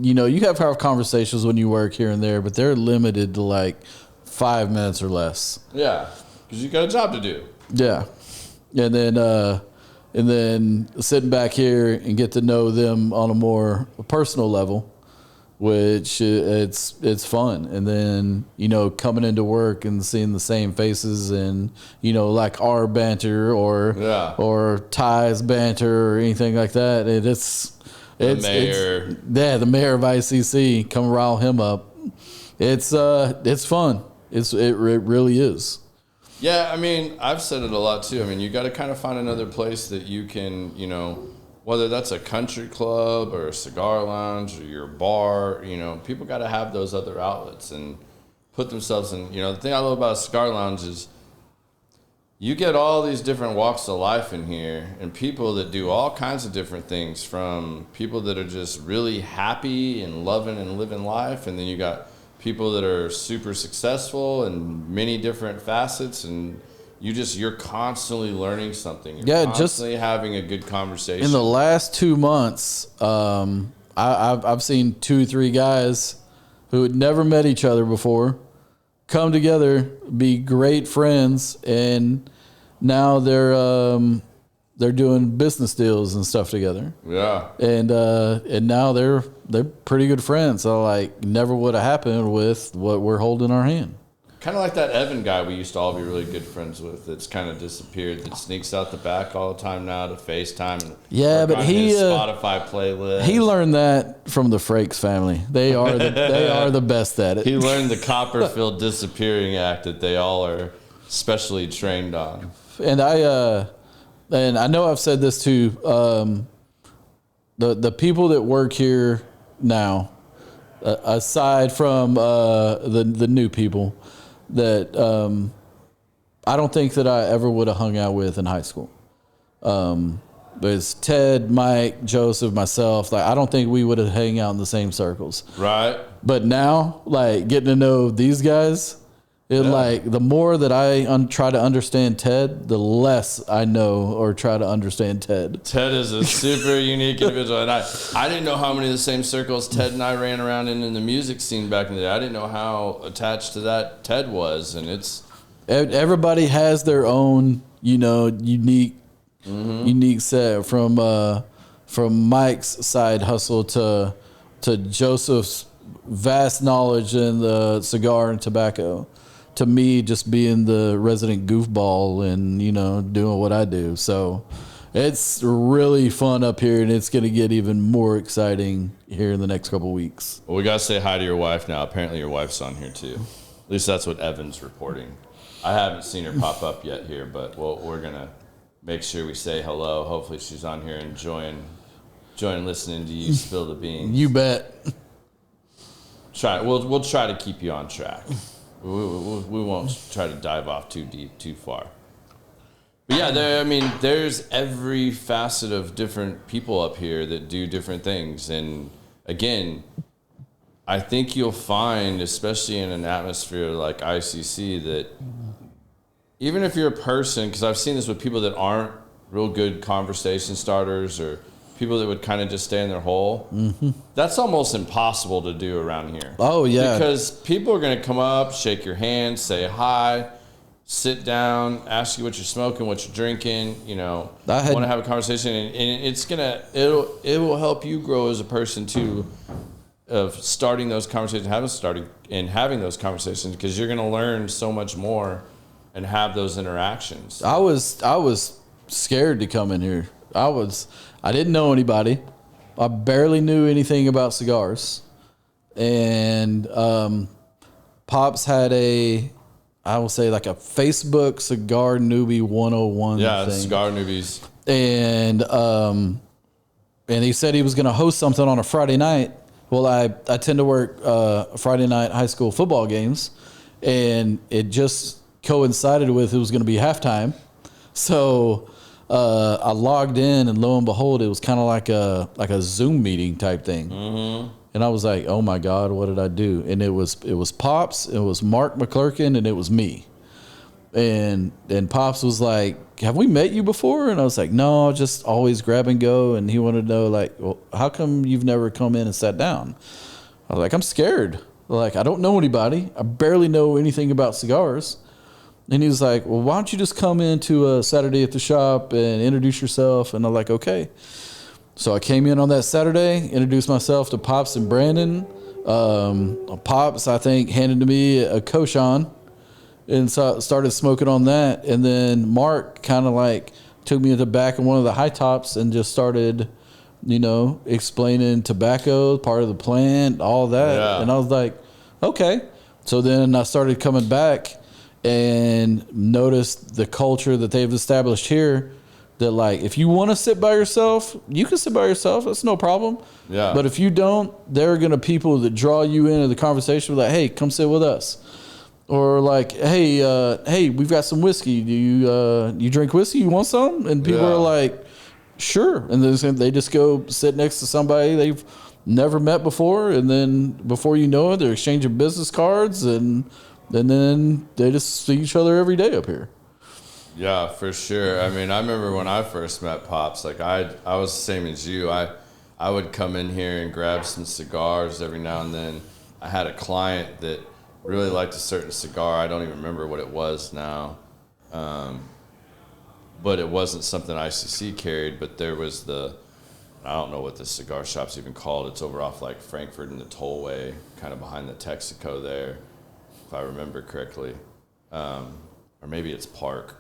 you have conversations when you work here and there, but they're limited to 5 minutes or less. Yeah, because you got a job to do. Yeah, and then sitting back here and get to know them on a more personal level, which it's fun. And then coming into work and seeing the same faces and our banter or Ty's banter or anything like that. The mayor of ICC, come rile him up. It's fun. It really is. Yeah, I mean, I've said it a lot too. I mean, you got to kind of find another place that you can, whether that's a country club or a cigar lounge or your bar, people got to have those other outlets and put themselves in. The thing I love about a cigar lounge is you get all these different walks of life in here and people that do all kinds of different things, from people that are just really happy and loving and living life. And then you got people that are super successful in many different facets, and you're constantly learning something. You're constantly having a good conversation. In the last 2 months, I've seen 2-3 guys who had never met each other before come together, be great friends, and now they're doing business deals and stuff together. Yeah. And now they're pretty good friends. So never would have happened with what we're holding in our hand. Kind of like that Evan guy we used to all be really good friends with that's kind of disappeared, that sneaks out the back all the time now to FaceTime and work on his Spotify playlist. He learned that from the Frakes family. They are the best at it. He learned the Copperfield disappearing act that they all are specially trained on. And I know I've said this too. The people that work here now, aside from the new people, that I don't think that I ever would have hung out with in high school. There's Ted, Mike, Joseph, myself. I don't think we would have hung out in the same circles. Right. But now, getting to know these guys, the more that I try to understand Ted, the less I know or try to understand Ted. Ted is a super unique individual. And I didn't know how many of the same circles Ted and I ran around in the music scene back in the day. I didn't know how attached to that Ted was. And it's... Everybody has their own, unique set, from Mike's side hustle to Joseph's vast knowledge in the cigar and tobacco, to me just being the resident goofball and doing what I do. So It's really fun up here, and it's going to get even more exciting here in the next couple of weeks. Well, we got to say hi to your wife now. Apparently your wife's on here too. At least that's what Evan's reporting. I haven't seen her pop up yet here, but we're going to make sure we say hello. Hopefully she's on here enjoying listening to you spill the beans. You bet. We'll try to keep you on track. We won't try to dive off too deep, too far. But yeah, there's every facet of different people up here that do different things. And again, I think you'll find, especially in an atmosphere like ICC, that even if you're a person, because I've seen this with people that aren't real good conversation starters or people that would kind of just stay in their hole, that's almost impossible to do around here. Oh, yeah. Because people are going to come up, shake your hand, say hi, sit down, ask you what you're smoking, what you're drinking, want to have a conversation, and it will help you grow as a person too, of starting those conversations, having those conversations, because you're going to learn so much more and have those interactions. I was scared to come in here. I didn't know anybody. I barely knew anything about cigars, and Pops had I will say like a Facebook cigar newbie 101 thing. Cigar newbies. And he said he was going to host something on a Friday night. Well, I tend to work Friday night high school football games, and it just coincided with it was going to be halftime. So I logged in, and lo and behold, it was kind of like a Zoom meeting type thing. Mm-hmm. And I was like, oh my God, what did I do? And it was Pops, it was Mark McClurkin, and it was me. And Pops was like, have we met you before? And I was like, no, just always grab and go. And he wanted to know, like, well, how come you've never come in and sat down? I was like, I'm scared. Like, I don't know anybody. I barely know anything about cigars. And he was like, well, why don't you just come into a Saturday at the shop and introduce yourself? And I'm like, okay. So I came in on that Saturday, introduced myself to Pops and Brandon. Pops, I think, handed to me a Koshan, and so started smoking on that. And then Mark kind of like took me to the back of one of the high tops and just started, explaining tobacco, part of the plant, all that. Yeah. And I was like, okay. So then I started coming back and noticed the culture that they've established here. That, like, if you want to sit by yourself, you can sit by yourself. That's no problem. Yeah. But if you don't, there are going to people that draw you into the conversation. Like, hey, come sit with us. Or like, hey, we've got some whiskey. Do you drink whiskey? You want some? And people are like, sure. And then they just go sit next to somebody they've never met before. And then before you know it, they're exchanging business cards. And then they just see each other every day up here. Yeah, for sure. I remember when I first met Pops, like I was the same as you. I would come in here and grab some cigars every now and then. I had a client that really liked a certain cigar. I don't even remember what it was now. But it wasn't something ICC carried, but there was I don't know what the cigar shop's even called. It's over off like Frankfurt and the Tollway, kind of behind the Texaco there, if I remember correctly. Or maybe it's Park.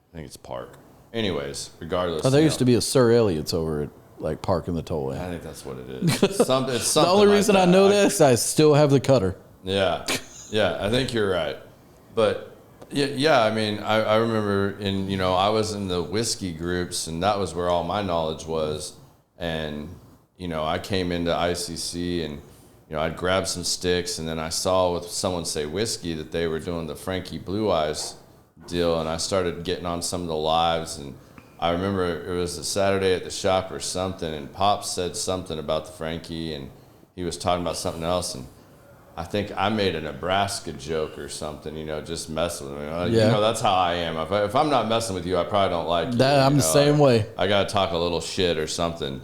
I think it's Park. Anyways, regardless. Oh, there used to be a Sir Elliot's over at like Park in the Tollway. I think that's what it is. It's something the only reason I know this, I still have the cutter. Yeah, I think you're right. But yeah, I remember I was in the whiskey groups, and that was where all my knowledge was. And I came into ICC, and I'd grab some sticks, and then I saw with someone say whiskey that they were doing the Frankie Blue Eyes deal, and I started getting on some of the lives, and I remember it was a Saturday at the shop or something, and Pop said something about the Frankie, and he was talking about something else, and I think I made a Nebraska joke or something, just messing with me. That's how I am. If I'm not messing with you, I probably don't like you. I'm the same way. I got to talk a little shit or something.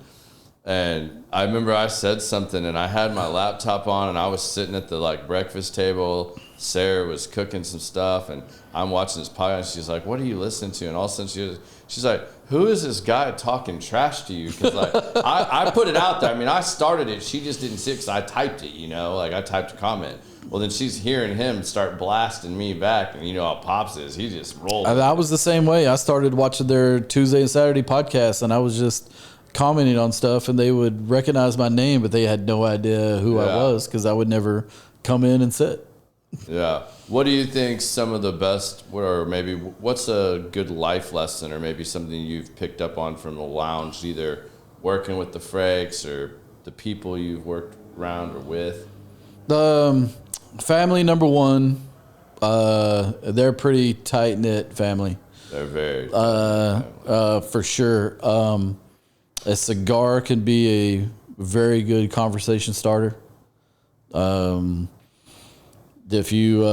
And I remember I said something, and I had my laptop on, and I was sitting at the breakfast table Sarah was cooking some stuff, and I'm watching this podcast. She's like, "What are you listening to?" And all of a sudden, she's like, "Who is this guy talking trash to you?" Because like I put it out there. I mean, I started it. She just didn't see it because I typed it. Like I typed a comment. Well, then she's hearing him start blasting me back, and you know how Pops is. He just rolled. I was the same way. I started watching their Tuesday and Saturday podcasts, and I was just commenting on stuff, and they would recognize my name, but they had no idea who I was because I would never come in and sit. Yeah. What do you think some of the best, or maybe what's a good life lesson, or maybe something you've picked up on from the lounge, either working with the Frakes or the people you've worked around or with? Family, number one. They're a pretty tight-knit family. They're very for sure. A cigar can be a very good conversation starter. If you,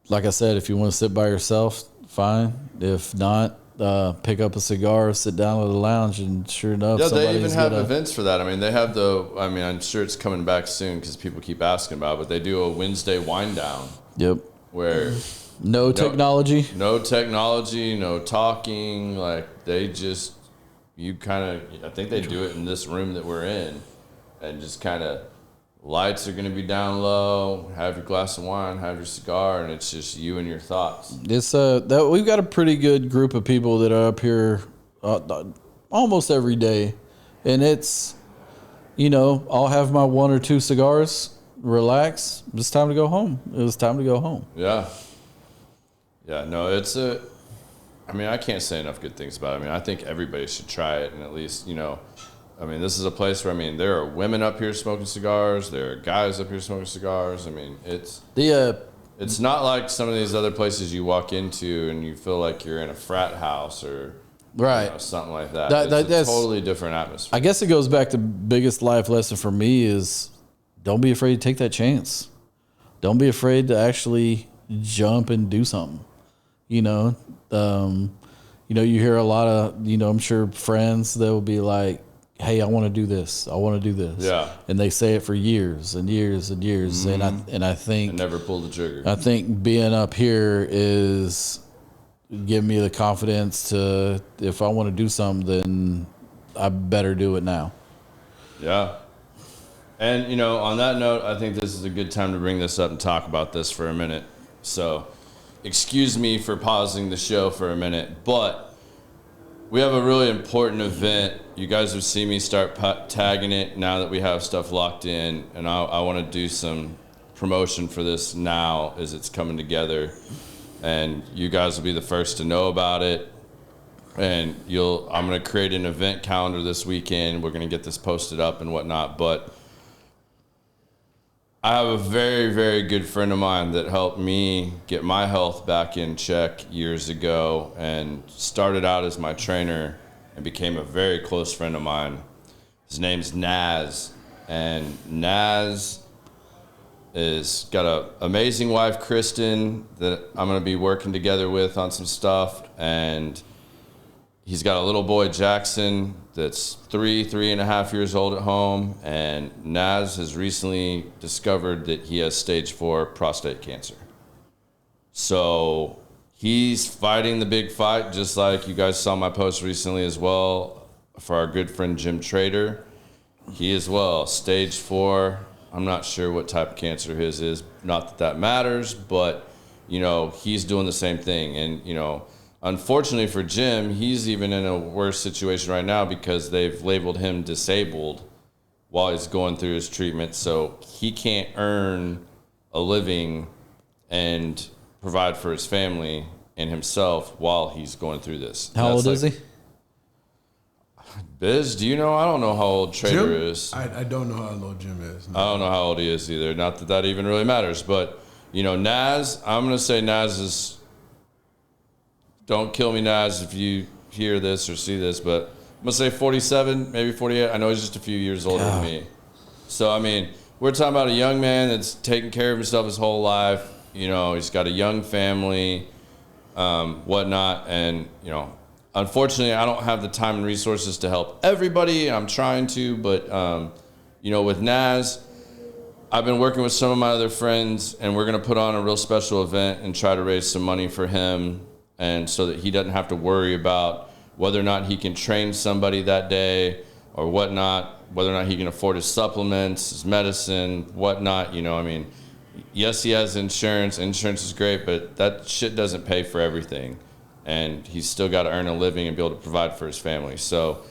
like I said, if you want to sit by yourself, fine. If not, pick up a cigar, sit down at the lounge, and sure enough, they even have events for that. I mean, they have I'm sure it's coming back soon because people keep asking about it, but they do a Wednesday wind down. Yep. Where no technology, no talking. Like they just, I think they do it in this room that we're in, and just kind of. Lights are going to be down low. Have your glass of wine, have your cigar, and it's just you and your thoughts. It's we've got a pretty good group of people that are up here almost every day, and it's I'll have my 1 or 2 cigars, relax. It's time to go home. It was time to go home. Yeah. No, I can't say enough good things about it. I mean, I think everybody should try it, and at least this is a place where, there are women up here smoking cigars. There are guys up here smoking cigars. I mean, it's not like some of these other places you walk into and you feel like you're in a frat house or something like that. It's a totally different atmosphere. I guess it goes back to biggest life lesson for me is don't be afraid to take that chance. Don't be afraid to actually jump and do something. You hear a lot of, I'm sure friends that will be like, hey, I want to do this. I want to do this. Yeah. And they say it for years and years and years. Mm-hmm. And I think... And never pull the trigger. I think being up here is giving me the confidence to, if I want to do something, then I better do it now. Yeah. And, on that note, I think this is a good time to bring this up and talk about this for a minute. So, excuse me for pausing the show for a minute, but... We have a really important event. You guys have seen me start tagging it now that we have stuff locked in, and I want to do some promotion for this now as it's coming together, and you guys will be the first to know about it. And I'm going to create an event calendar this weekend. We're going to get this posted up and whatnot, but I have a very, very good friend of mine that helped me get my health back in check years ago and started out as my trainer and became a very close friend of mine. His name's Naz, and Naz is got an amazing wife, Kristen, that I'm going to be working together with on some stuff, and he's got a little boy, Jackson, that's 3.5 years old at home, and Naz has recently discovered that he has stage 4 prostate cancer. So he's fighting the big fight, just like you guys saw my post recently as well, for our good friend Jim Trader. He as well, stage 4. I'm not sure what type of cancer his is. Not that matters, but, he's doing the same thing. And, unfortunately for Jim, he's even in a worse situation right now because they've labeled him disabled while he's going through his treatment. So he can't earn a living and provide for his family and himself while he's going through this. How old is he? Biz, do you know? I don't know how old Trader Jim? is. I don't know how old Jim is. No. I don't know how old he is either. Not that even really matters. But, Naz, I'm going to say Naz is... Don't kill me, Naz, if you hear this or see this, but I'm going to say 47, maybe 48. I know he's just a few years older than me. So, we're talking about a young man that's taken care of himself his whole life. He's got a young family, whatnot. And, unfortunately, I don't have the time and resources to help everybody. I'm trying to, but, with Naz, I've been working with some of my other friends, and we're going to put on a real special event and try to raise some money for him, and so that he doesn't have to worry about whether or not he can train somebody that day or whatnot, whether or not he can afford his supplements, his medicine, whatnot. You know, I mean, yes, he has insurance. Insurance is great, but that shit doesn't pay for everything, and he's still got to earn a living and be able to provide for his family. So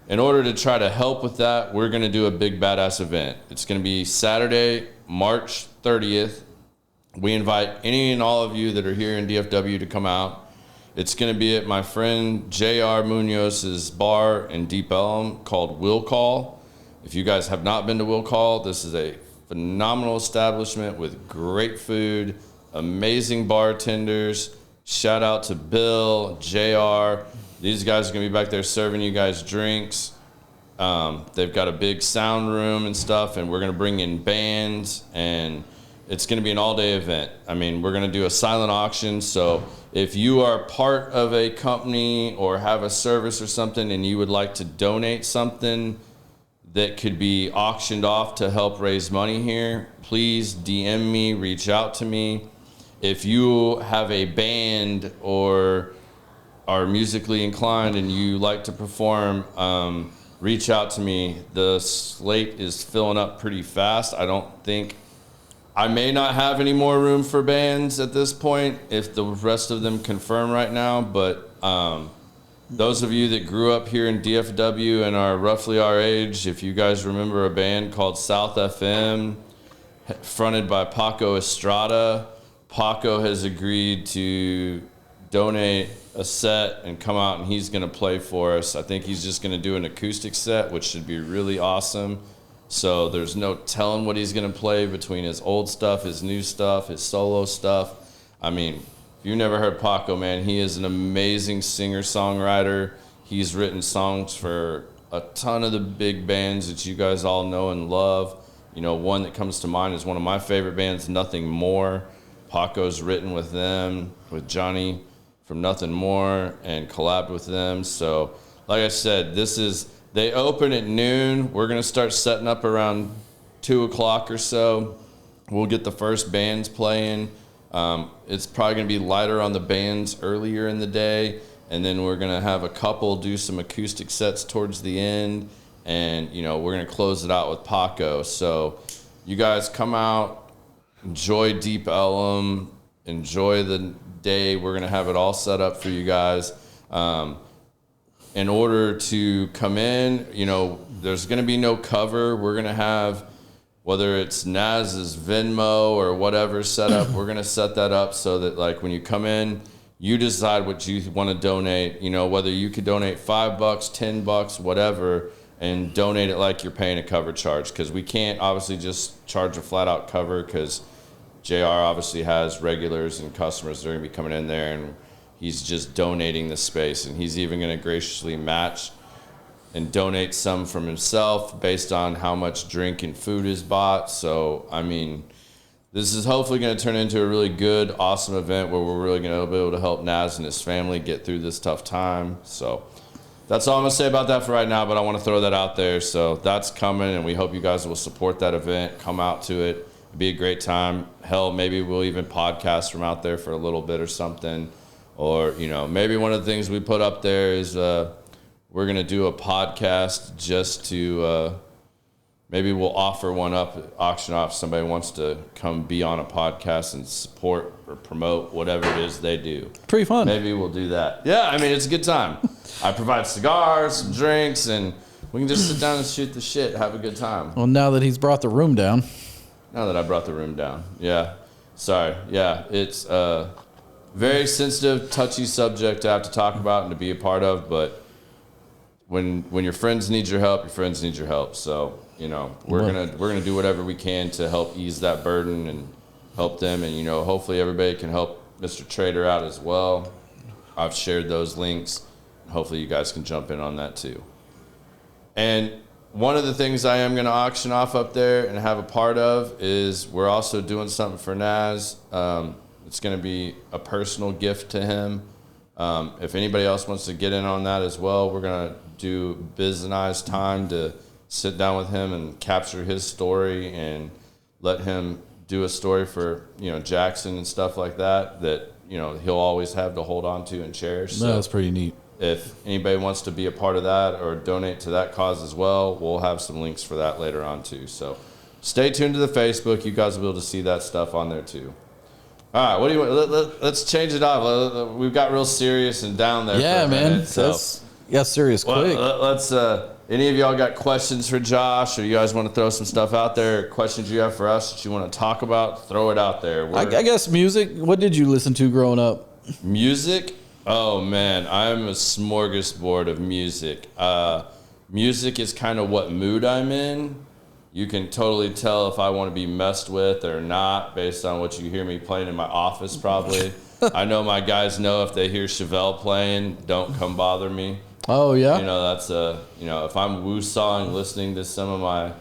in order to try to help with that, we're going to do a big badass event. It's going to be Saturday, March 30th. We invite any and all of you that are here in DFW to come out. It's going to be at my friend J.R. Munoz's bar in Deep Ellum called Will Call. If you guys have not been to Will Call, this is a phenomenal establishment with great food, amazing bartenders. Shout out to Bill, JR. These guys are going to be back there serving you guys drinks. They've got a big sound room and stuff, and we're going to bring in bands, and it's going to be an all-day event. I mean, we're going to do a silent auction, so if you are part of a company or have a service or something and you would like to donate something that could be auctioned off to help raise money here, please DM me, reach out to me. If you have a band or are musically inclined and you like to perform, reach out to me. The slate is filling up pretty fast. I may not have any more room for bands at this point if the rest of them confirm right now, but those of you that grew up here in DFW and are roughly our age, if you guys remember a band called South FM, fronted by Paco Estrada, Paco has agreed to donate a set and come out, and he's going to play for us. I think he's just going to do an acoustic set, which should be really awesome. So there's no telling what he's going to play between his old stuff, his new stuff, his solo stuff. I mean, if you've never heard Paco, man, he is an amazing singer-songwriter. He's written songs for a ton of the big bands that you guys all know and love. You know, one that comes to mind is one of my favorite bands, Nothing More. Paco's written with them, with Johnny from Nothing More, and collabed with them. So, like I said, they open at noon. We're going to start setting up around 2 o'clock or so. We'll get the first bands playing. It's probably going to be lighter on the bands earlier in the day, and then we're going to have a couple do some acoustic sets towards the end, and, you know, we're going to close it out with Paco. So you guys come out, enjoy Deep Ellum, enjoy the day. We're going to have it all set up for you guys. In order to come in, you know, there's going to be no cover. We're going to have, whether it's Naz's Venmo or whatever set up, we're going to set that up so that, like, when you come in, you decide what you want to donate, you know, whether you could donate $5, $10, whatever, and donate it like you're paying a cover charge, because we can't obviously just charge a flat out cover, because JR obviously has regulars and customers that are going to be coming in there, and he's just donating the space, and he's even going to graciously match and donate some from himself based on how much drink and food is bought. So, I mean, this is hopefully going to turn into a really good, awesome event where we're really going to be able to help Naz and his family get through this tough time. So that's all I'm going to say about that for right now, but I want to throw that out there. So that's coming, and we hope you guys will support that event. Come out to it. It'll be a great time. Hell, maybe we'll even podcast from out there for a little bit or something. Or, you know, maybe one of the things we put up there is we're going to do a podcast just to, maybe we'll offer one up, auction off. Somebody wants to come be on a podcast and support or promote whatever it is they do. Pretty fun. Maybe we'll do that. Yeah, I mean, it's a good time. I provide cigars, some drinks, and we can just sit down and shoot the shit, have a good time. Well, now that he's brought the room down. Now that I brought the room down. Yeah. Sorry. Yeah, it's very sensitive, touchy subject to have to talk about and to be a part of, but when your friends need your help, your friends need your help. So, you know, we're gonna do whatever we can to help ease that burden and help them, and, you know, hopefully everybody can help Mr. Trader out as well. I've shared those links. Hopefully you guys can jump in on that too. And one of the things I am going to auction off up there and have a part of is we're also doing something for Naz. It's going to be a personal gift to him. If anybody else wants to get in on that as well, we're going to do Biz and I's time to sit down with him and capture his story and let him do a story for, Jackson and stuff like that, he'll always have to hold on to and cherish. No, that's pretty neat. If anybody wants to be a part of that or donate to that cause as well, we'll have some links for that later on too. So stay tuned to the Facebook. You guys will be able to see that stuff on there too. All right, what do you want? Let's change it up. We've got real serious and down there. Yeah, for a man. minute, so. Got serious quick. Let's. Any of y'all got questions for Josh, or you guys want to throw some stuff out there? Questions you have for us that you want to talk about? Throw it out there. I guess music. What did you listen to growing up? Music. Oh man, I'm a smorgasbord of music. Music is kind of what mood I'm in. You can totally tell if I want to be messed with or not based on what you hear me playing in my office, probably. I know my guys know if they hear Chevelle playing, don't come bother me. Oh, yeah? That's if I'm woo-sawing, listening to some of my,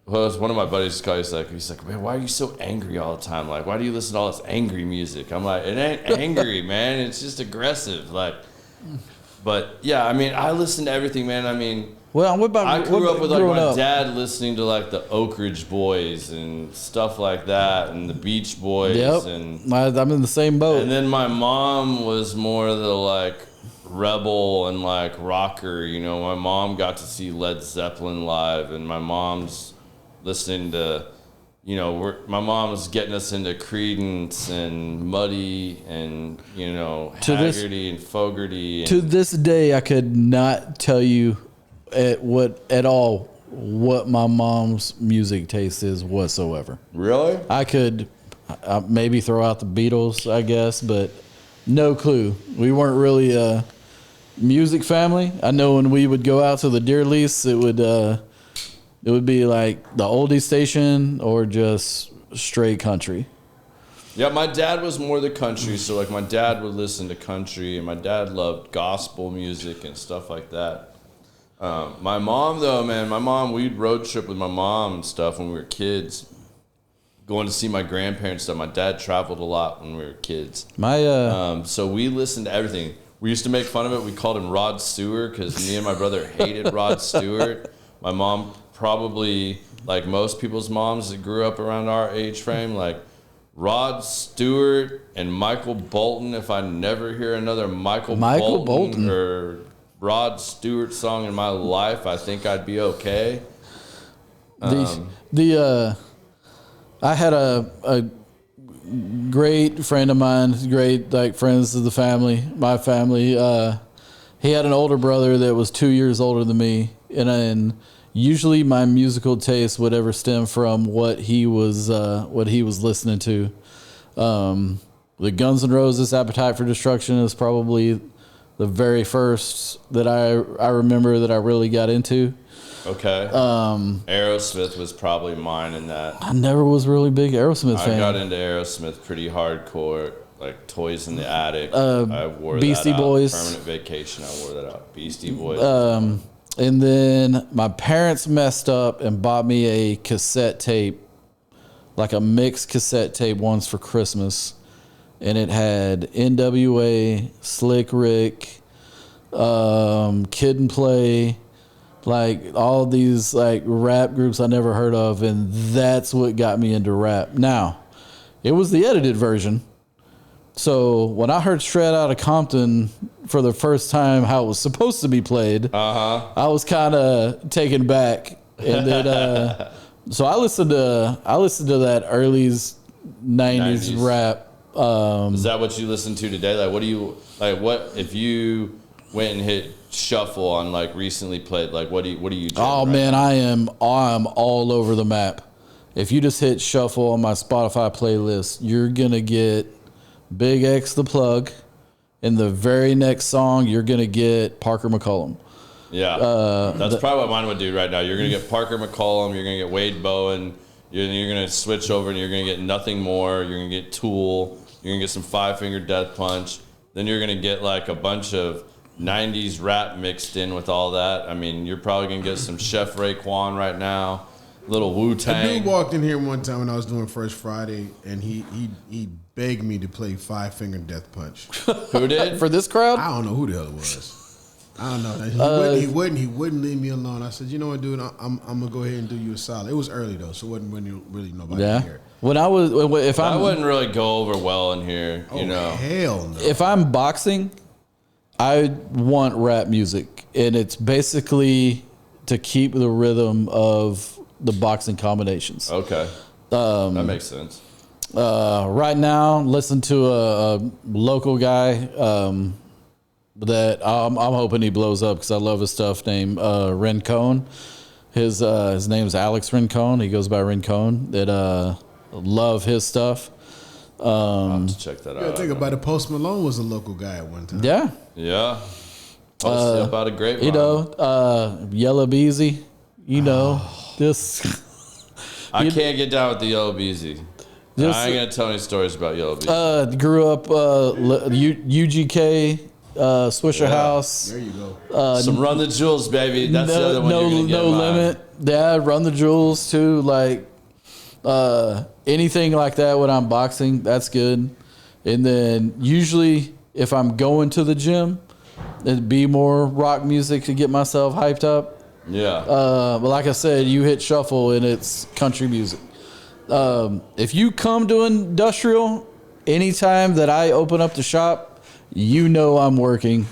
one of my buddies, he's like, man, why are you so angry all the time? Like, why do you listen to all this angry music? I'm like, it ain't angry, man. It's just aggressive. But yeah, I listen to everything, man. Well, I grew up with my dad listening to the Oak Ridge Boys and stuff like that, and the Beach Boys. Yep. And I'm in the same boat. And then my mom was more the rebel and rocker. My mom got to see Led Zeppelin live, and my mom's listening to, my mom's getting us into Creedence and Muddy and Haggerty and Fogerty. To this day, I could not tell you at all what my mom's music taste is whatsoever. Really? I could maybe throw out the Beatles, I guess, but no clue. We weren't really a music family. I know when we would go out to the deer lease, it would be like the oldie station or just straight country. Yeah, my dad was more the country, so my dad would listen to country, and my dad loved gospel music and stuff like that. My mom, though, man, we'd road trip with my mom and stuff when we were kids, going to see my grandparents stuff. My dad traveled a lot when we were kids. So we listened to everything. We used to make fun of it. We called him Rod Stewart because me and my brother hated Rod Stewart. My mom probably, like most people's moms that grew up around our age frame, Rod Stewart and Michael Bolton. If I never hear another Michael Bolton or Rod Stewart song in my life, I think I'd be okay. I had a great friend of mine, great friends of the family, my family. He had an older brother that was 2 years older than me, and usually my musical taste would ever stem from what he was listening to. The Guns N' Roses' Appetite for Destruction is probably the very first that I remember that I really got into. Okay. Aerosmith was probably mine in that. I never was really big Aerosmith fan. I got into Aerosmith pretty hardcore, Toys in the Attic. I wore Beastie that Boys. out. Permanent Vacation, I wore that out. Beastie Boys. And then my parents messed up and bought me a cassette tape, a mixed cassette tape once for Christmas. And it had NWA, Slick Rick, Kid and Play, all these rap groups I never heard of, and that's what got me into rap. Now, it was the edited version. So when I heard Straight Outta Compton for the first time, how it was supposed to be played, I was kind of taken back. And then, so I listened to that early 90s rap. Is that what you listen to today? What if you went and hit shuffle on recently played? What do you do? Oh man, I am all over the map. If you just hit shuffle on my Spotify playlist, you're gonna get Big X the Plug. In the very next song, you're gonna get Parker McCollum. Yeah, that's probably what mine would do right now. You're gonna get Parker McCollum. You're gonna get Wade Bowen. You're going to switch over and you're going to get Nothing More. You're going to get Tool. You're going to get some Five Finger Death Punch. Then you're going to get a bunch of 90s rap mixed in with all that. You're probably going to get some Chef Raekwon right now. Little Wu-Tang. A dude walked in here one time when I was doing First Friday, and he begged me to play Five Finger Death Punch. Who did? For this crowd? I don't know who the hell it was. I don't know. He wouldn't leave me alone. I said, you know what, dude, I'm gonna go ahead and do you a solid. It was early though, so it wasn't really nobody here. When I was, if I I'm, wouldn't really go over well in here, you know. Hell no. if I'm boxing, I want rap music, and it's basically to keep the rhythm of the boxing combinations. Okay. That makes sense. Right now, listen to a local guy that I'm hoping he blows up because I love his stuff. Named Rincon. His name's Alex Rincon. He goes by Rincon. That love his stuff. I'll have to check that out. I think about it. Post Malone was a local guy at one time. Yeah. Yeah. Posted about a great You know, Yellow Beezy. You know, this. I can't get down with the Yellow Beezy. I ain't gonna tell any stories about Yellow Beezy. Grew up UGK, Swisher House. There you go. Some Run the Jewels, baby. That's the other one you're gonna get No limit. Yeah, Run the Jewels too. Like anything like that when I'm boxing, that's good. And then usually if I'm going to the gym, it'd be more rock music to get myself hyped up. Yeah. But like I said, you hit shuffle and it's country music. If you come to industrial, anytime that I open up the shop, you know I'm working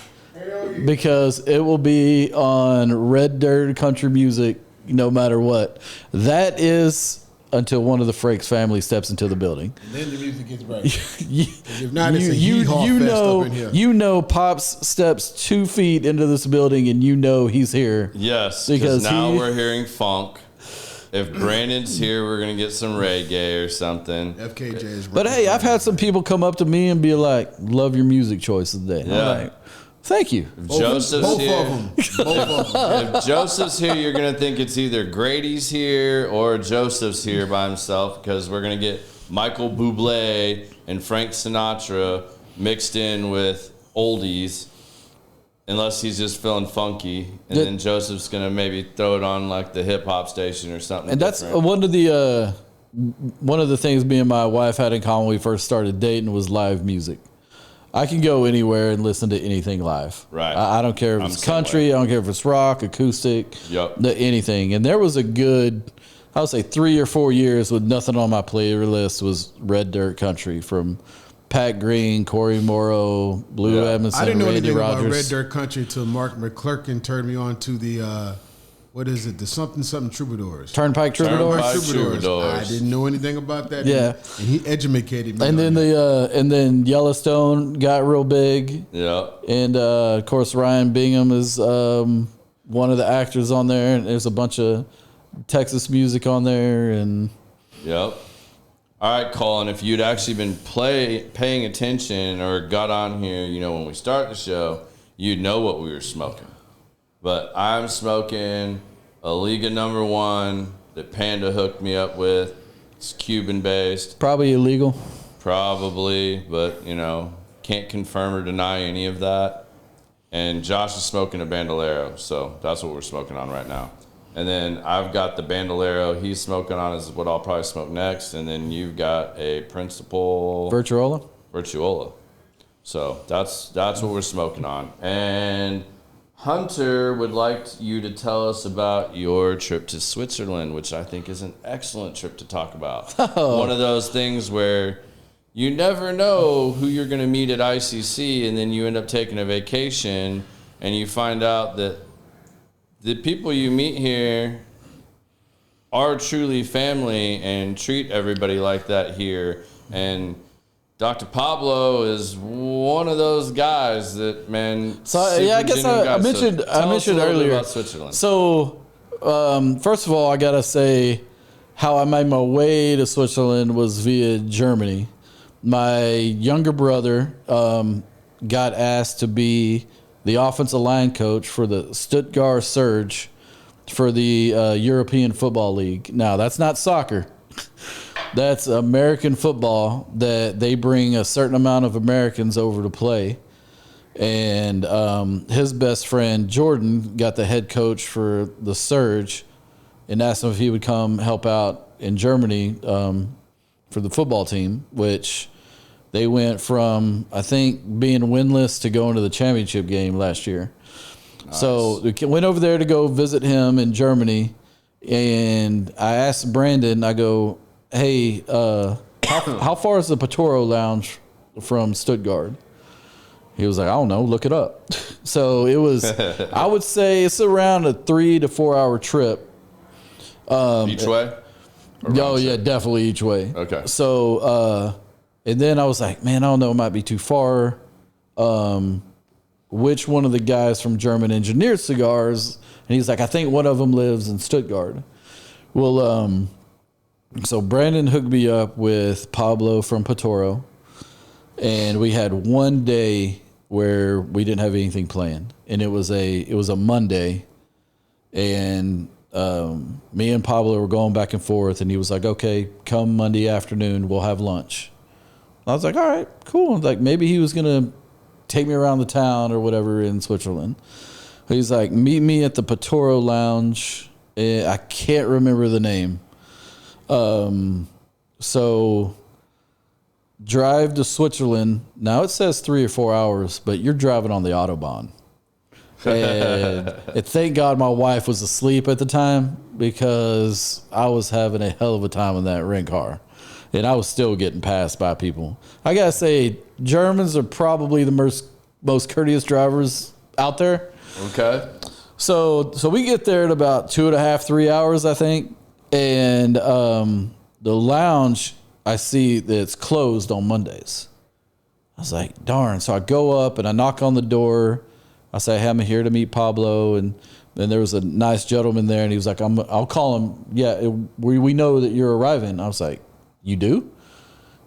because it will be on red dirt country music no matter what. That is until one of the Frakes family steps into the building. And then the music gets right. If not, it's a hee-haw fest know, up in here. You know Pops steps 2 feet into this building and you know he's here. Yes, because now we're hearing funk. If Brandon's here, we're going to get some reggae or something. FKJ is But hey, I've had some people come up to me and be like, love your music choice today. Yeah. I'm like, thank you. If Joseph's here, Both of them. if Joseph's here, you're going to think it's either Grady's here or Joseph's here by himself because we're going to get Michael Bublé and Frank Sinatra mixed in with oldies. Unless he's just feeling funky, and then Joseph's gonna maybe throw it on like the hip hop station or something. And that's one of the things me and my wife had in common when we first started dating was live music. I can go anywhere and listen to anything live. Right. I don't care if it's country. I don't care if it's rock, acoustic, anything. And there was a good, I would say 3 or 4 years with nothing on my playlist was red dirt country from Pat Green, Corey Morrow, Blue Edmondson, I didn't know Randy anything Rogers. about Red Dirt Country until Mark McClurkin turned me on to the what is it? The something Troubadours. Turnpike Troubadours. I didn't know anything about that. Yeah, and he educated me. And then and then Yellowstone got real big. Yeah, and of course Ryan Bingham is one of the actors on there, and there's a bunch of Texas music on there, and yep. All right, Colin, if you'd actually been paying attention or got on here, you know, when we start the show, you'd know what we were smoking. But I'm smoking a Liga number 1 that Panda hooked me up with. It's Cuban-based. Probably illegal. Probably, but, you know, can't confirm or deny any of that. And Josh is smoking a Bandolero, so that's what we're smoking on right now. And then I've got the Bandolero he's smoking on is what I'll probably smoke next. And then you've got a Principal Virtuola. So that's what we're smoking on. And Hunter would like you to tell us about your trip to Switzerland, which I think is an excellent trip to talk about. One of those things where you never know who you're going to meet at ICC, and then you end up taking a vacation and you find out that the people you meet here are truly family and treat everybody like that here. And Dr. Pablo is one of those guys that, man. So yeah, I guess I mentioned earlier about Switzerland. So first of all, I gotta say how I made my way to Switzerland was via Germany. My younger brother got asked to be the offensive line coach for the Stuttgart Surge for the European Football League. Now, that's not soccer. That's American football that they bring a certain amount of Americans over to play. And his best friend, Jordan, got the head coach for the Surge and asked him if he would come help out in Germany for the football team, which they went from, I think, being winless to going to the championship game last year. So we went over there to go visit him in Germany, and I asked Brandon, I go, hey, how far is the Patoro Lounge from Stuttgart? He was like, I don't know, look it up. So it was, I would say it's around a 3 to 4 hour trip. Each way? Oh, yeah, definitely each way. Okay. So, and then I was like, man, I don't know, it might be too far. Which one of the guys from German Engineered Cigars? And he's like, I think one of them lives in Stuttgart. Well, so Brandon hooked me up with Pablo from Patoro, and we had one day where we didn't have anything planned, and it was a Monday, and me and Pablo were going back and forth, and he was like, okay, come Monday afternoon, we'll have lunch. I was like, all right, cool. Like, maybe he was gonna take me around the town or whatever in Switzerland. He's like, meet me at the Patoro Lounge. I can't remember the name. So drive to Switzerland. Now it says 3 or 4 hours, but you're driving on the Autobahn. And thank God my wife was asleep at the time, because I was having a hell of a time in that rent car. And I was still getting passed by people. I gotta say, Germans are probably the most courteous drivers out there. Okay. So we get there in about 2.5, 3 hours, I think. And the lounge, I see that it's closed on Mondays. I was like, darn. So I go up and I knock on the door. I say, hey, I'm here to meet Pablo. And then there was a nice gentleman there, and he was like, I'll call him. Yeah, we know that you're arriving. I was like, you do?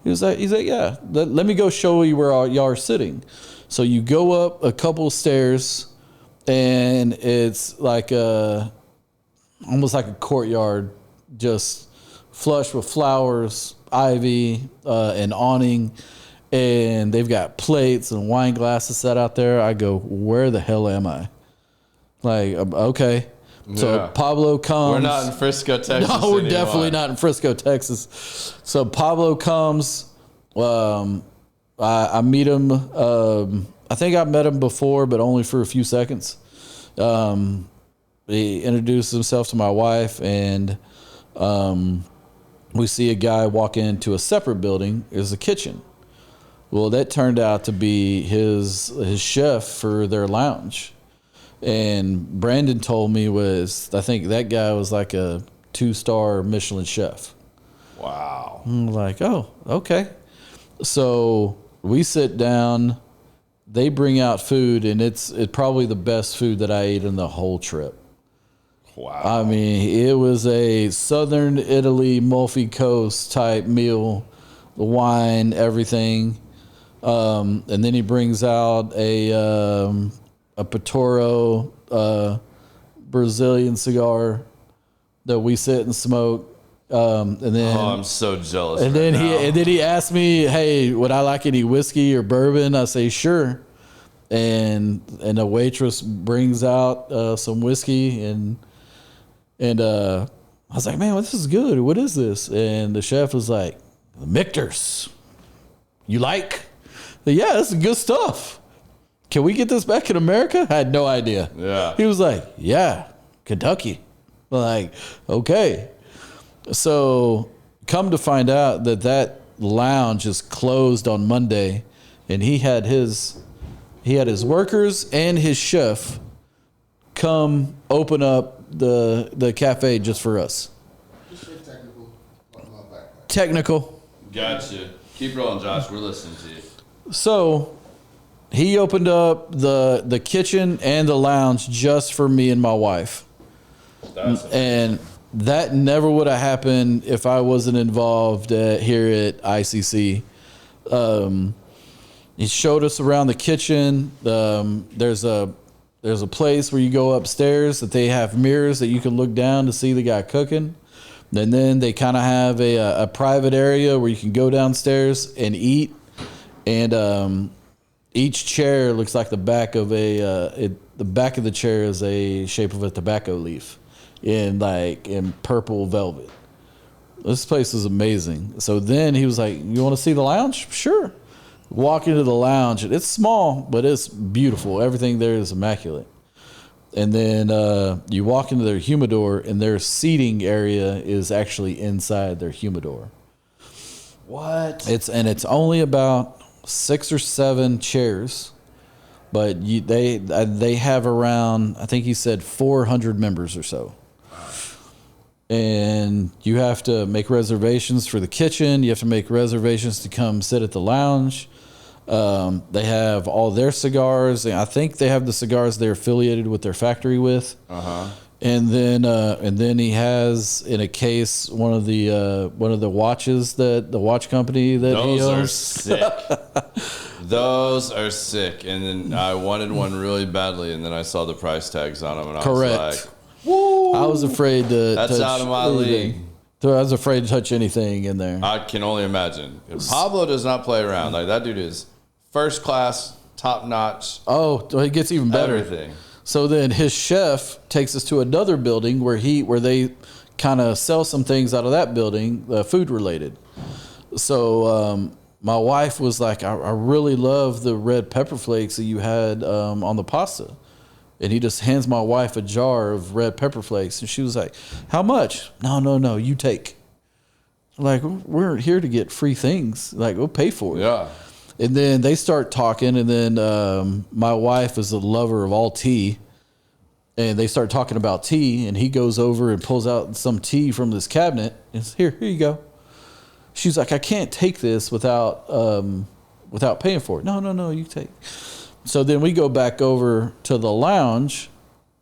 He's like, yeah. Let me go show you where y'all are sitting. So you go up a couple of stairs, and it's like almost like a courtyard, just flush with flowers, ivy, and awning. And they've got plates and wine glasses set out there. I go, where the hell am I? Like, okay. So Pablo comes. We're not in Frisco, Texas. No, we're anymore. definitely not in Frisco, Texas. So Pablo comes. I meet him. I think I met him before, but only for a few seconds. He introduces himself to my wife, and we see a guy walk into a separate building. There's a kitchen. Well, that turned out to be his chef for their lounge. And Brandon told me I think that guy was like a 2-star Michelin chef. Wow. I'm like, oh, okay. So we sit down, they bring out food, and it's probably the best food that I ate in the whole trip. Wow. I mean, it was a Southern Italy, Amalfi Coast type meal, the wine, everything. And then he brings out a Patoro Brazilian cigar that we sit and smoke. And then, I'm so jealous. And then he asked me, "Hey, would I like any whiskey or bourbon?" I say, "Sure." And the waitress brings out some whiskey, and I was like, "Man, this is good. What is this?" And the chef was like, "Michter's. You like?" Yeah, this is good stuff. Can we get this back in America? I had no idea. Yeah. He was like, yeah, Kentucky. I'm like, okay. So come to find out that lounge is closed on Monday, and he had his workers and his chef come open up the cafe just for us. Just say technical. Technical. Gotcha. Keep rolling, Josh. We're listening to you. So he opened up the kitchen and the lounge just for me and my wife. And that never would have happened if I wasn't involved here at ICC. He showed us around the kitchen. There's a place where you go upstairs that they have mirrors that you can look down to see the guy cooking. And then they kind of have a private area where you can go downstairs and eat. And each chair looks like the back of the back of the chair is a shape of a tobacco leaf in purple velvet. This place is amazing. So then he was like, "You want to see the lounge?" Sure. Walk into the lounge, and it's small, but it's beautiful. Everything there is immaculate. And then you walk into their humidor, and their seating area is actually inside their humidor. What? It's only about 6 or 7 chairs, but they have around, I think he said 400 members or so. And you have to make reservations for the kitchen. You have to make reservations to come sit at the lounge. They have all their cigars. I think they have the cigars they're affiliated with their factory with. And then he has in a case one of the watches that the watch company that he owns. Those are sick. Those are sick. And then I wanted one really badly, and then I saw the price tags on them, and I was like, "Woo!" I was afraid to. That's out of my league. I was afraid to touch anything in there. I can only imagine. Pablo does not play around. Like, that dude is first class, top notch. Oh, it gets even better. Everything. So then his chef takes us to another building where they kind of sell some things out of that building, food related. So my wife was like, I really love the red pepper flakes that you had on the pasta. And he just hands my wife a jar of red pepper flakes. And she was like, how much? No, you take. Like, we're here to get free things. Like, we'll pay for it. Yeah. And then they start talking, and then my wife is a lover of all tea, and they start talking about tea, and he goes over and pulls out some tea from this cabinet, and says, here you go. She's like, I can't take this without paying for it. No, you take. So then we go back over to the lounge,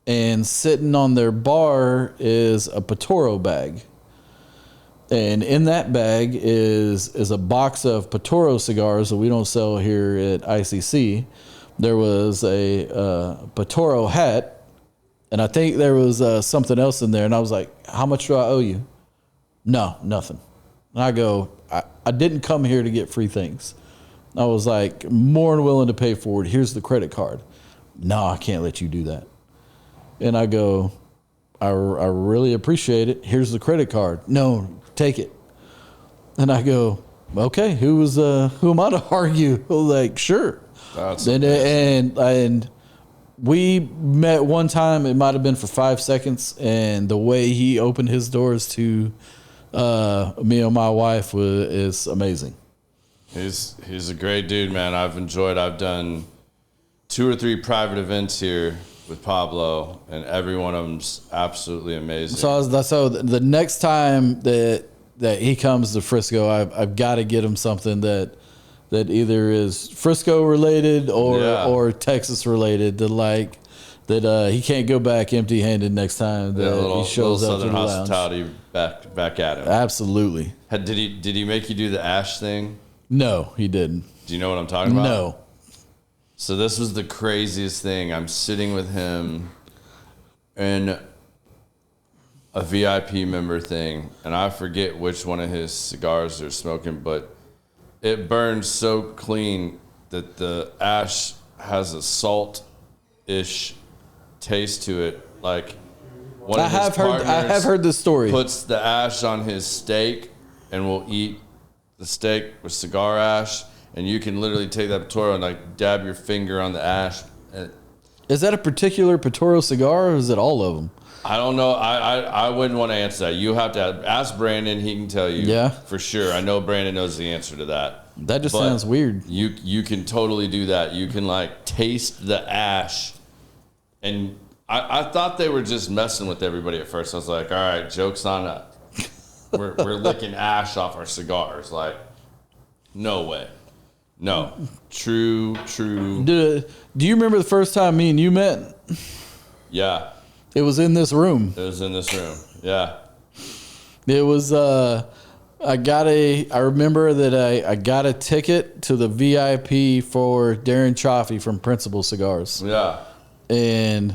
and sitting on their bar is a Patoro bag. And in that bag is a box of Patoro cigars that we don't sell here at ICC. There was a Patoro hat, and I think there was something else in there. And I was like, how much do I owe you? No, nothing. And I go, I didn't come here to get free things. I was like, more than willing to pay for it. Here's the credit card. No, I can't let you do that. And I go, I really appreciate it. Here's the credit card. No, take it. And I go, okay, who am I to argue? Like, sure. That's and we met one time. It might have been for 5 seconds, and the way he opened his doors to me and my wife is amazing. He's a great dude, man. I've done 2 or 3 private events here with Pablo, and every one of them's absolutely amazing. So the next time that he comes to Frisco, I've got to get him something that either is Frisco related or Texas related, that he can't go back empty handed next time that he shows up to the lounge. Hospitality back at him. Absolutely. Did he make you do the ash thing? No, he didn't. Do you know what I'm talking about? No. So this was the craziest thing. I'm sitting with him in a VIP member thing, and I forget which one of his cigars they're smoking, but it burns so clean that the ash has a salt-ish taste to it. Like, one of his partners I have heard this story. Puts the ash on his steak and will eat the steak with cigar ash, and you can literally take that Patoro and like dab your finger on the ash. Is that a particular Patoro cigar, or is it all of them? I don't know. I wouldn't want to answer that. You have to ask Brandon. He can tell you. Yeah, for sure. I know Brandon knows the answer to that. That just sounds weird. You can totally do that. You can like taste the ash, and I thought they were just messing with everybody at first. I was like, all right, joke's on us. We're licking ash off our cigars. Like, no way. No. True. Do you remember the first time me and you met? Yeah. It was in this room. Yeah. It was, I remember that I got a ticket to the VIP for Darren Chaffee from Principal Cigars. Yeah. And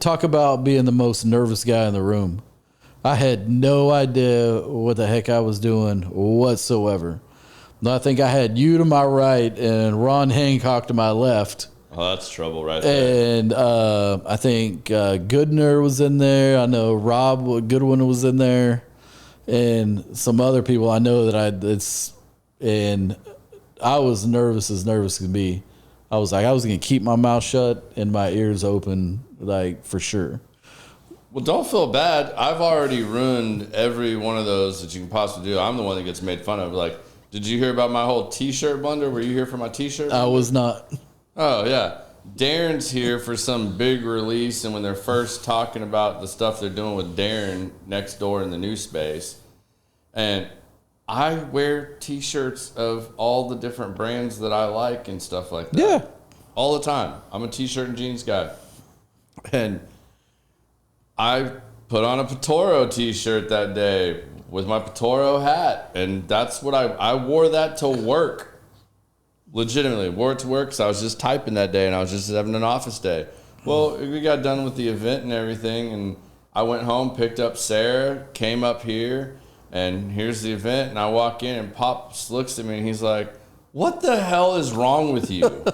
talk about being the most nervous guy in the room. I had no idea what the heck I was doing whatsoever. I think I had you to my right and Ron Hancock to my left. Oh, that's trouble right there. And I think Goodner was in there. I know Rob Goodwin was in there. And some other people I know that and I was nervous as nervous could be. I was like, I was going to keep my mouth shut and my ears open like for sure. Well, don't feel bad. I've already ruined every one of those that you can possibly do. I'm the one that gets made fun of. Like, did you hear about my whole T-shirt blunder? Were you here for my T-shirt blunder? I was not. Oh, yeah. Darren's here for some big release, and when they're first talking about the stuff they're doing with Darren next door in the new space, and I wear T-shirts of all the different brands that I like and stuff like that. Yeah. All the time. I'm a T-shirt and jeans guy. And I put on a Patoro T-shirt that day with my Patoro hat, and that's what I wore that to work. Legitimately wore it to work because I was just typing that day and I was just having an office day. Well, we got done with the event and everything, and I went home, picked up Sarah, came up here, and here's the event, and I walk in and Pops looks at me and he's like, "What the hell is wrong with you?"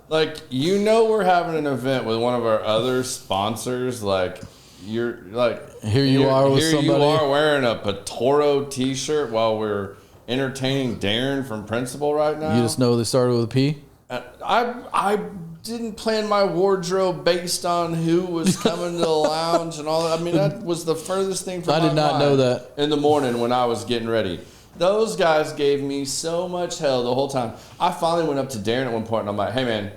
Like, you know, we're having an event with one of our other sponsors. Like, you're like, here you are wearing a Patoro T-shirt while we're entertaining Darren from Principal right now. You just know they started with a P? I didn't plan my wardrobe based on who was coming to the lounge and all that. I mean, that was the furthest thing from I did not know that. In the morning when I was getting ready. Those guys gave me so much hell the whole time. I finally went up to Darren at one point and I'm like, "Hey man,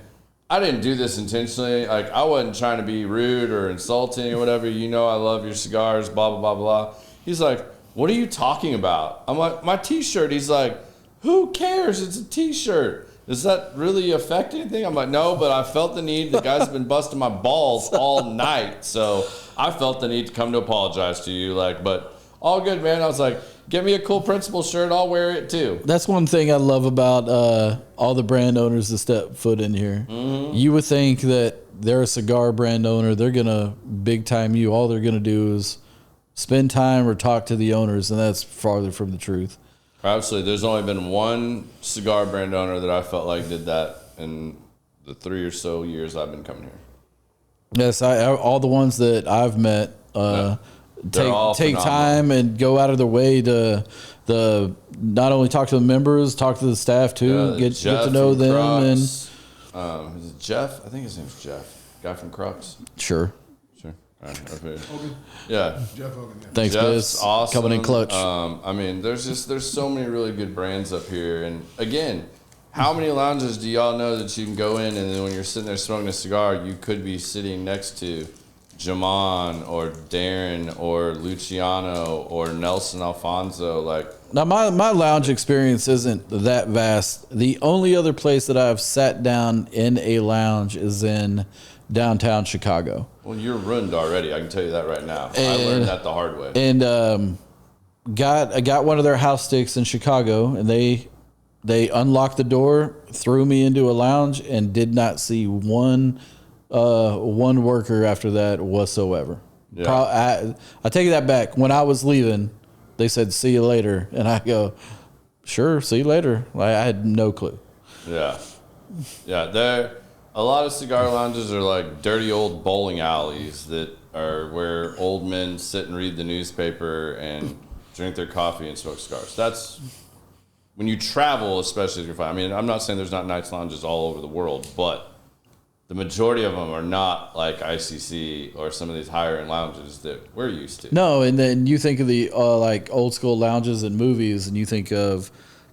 I didn't do this intentionally. Like, I wasn't trying to be rude or insulting or whatever. You know I love your cigars, blah, blah, blah, blah." He's like, "What are you talking about?" I'm like, "My T-shirt." He's like, "Who cares? It's a T-shirt. Does that really affect anything?" I'm like, "No, but I felt the need. The guys have been busting my balls all night. So I felt the need to come to apologize to you." Like, but all good, man. I was like, "Get me a cool Principal shirt. I'll wear it too." That's one thing I love about all the brand owners that step foot in here. Mm-hmm. You would think that they're a cigar brand owner. They're going to big time you. All they're going to do is spend time or talk to the owners, and that's farther from the truth. Absolutely. There's only been one cigar brand owner that I felt like did that in the 3 or so years I've been coming here. Yes, all the ones that I've met take time and go out of their way to not only talk to the members, talk to the staff too, get to know them. Crux. And is it Jeff? I think his name's Jeff. Guy from Crux. Sure. All right, yeah. Jeff Hogan. Yeah. Thanks, Biz. Awesome. Coming in clutch. I mean, there's so many really good brands up here, and again, how many lounges do y'all know that you can go in, and then when you're sitting there smoking a cigar, you could be sitting next to Jamon or Darren or Luciano or Nelson Alfonso? Like, now, my lounge experience isn't that vast. The only other place that I've sat down in a lounge is in downtown Chicago. Well, you're ruined already. I can tell you that right now. I learned that the hard way. And I got one of their house sticks in Chicago, and they unlocked the door, threw me into a lounge, and did not see one worker after that whatsoever. Yeah. I take that back. When I was leaving, they said, "See you later," and I go, "Sure, see you later." Like, I had no clue. Yeah. A lot of cigar lounges are like dirty old bowling alleys that are where old men sit and read the newspaper and drink their coffee and smoke cigars. That's when you travel, especially if you're fine. I mean, I'm not saying there's not nice lounges all over the world, but the majority of them are not like ICC or some of these higher end lounges that we're used to. No, and then you think of the like old school lounges in movies, and you think of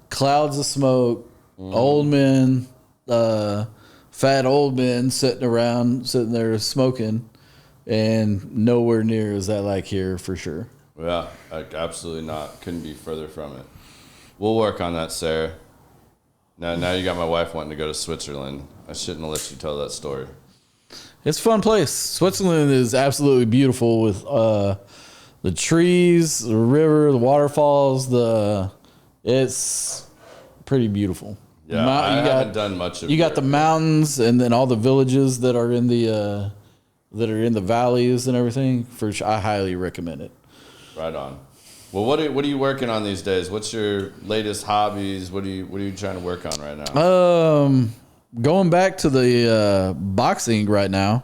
clouds of smoke, old men, fat old men sitting there smoking, and nowhere near is that like here for sure. Yeah, like absolutely not. Couldn't be further from it. We'll work on that, Sarah. Now you got my wife wanting to go to Switzerland. I shouldn't have let you tell that story. It's a fun place. Switzerland is absolutely beautiful with the trees, the river, the waterfalls. It's pretty beautiful. Yeah, I haven't done much of it. You got the mountains and then all the villages that are in the valleys and everything. I highly recommend it. Right on. Well, what are you working on these days? What's your latest hobbies? What are you trying to work on right now? Going back to the boxing right now.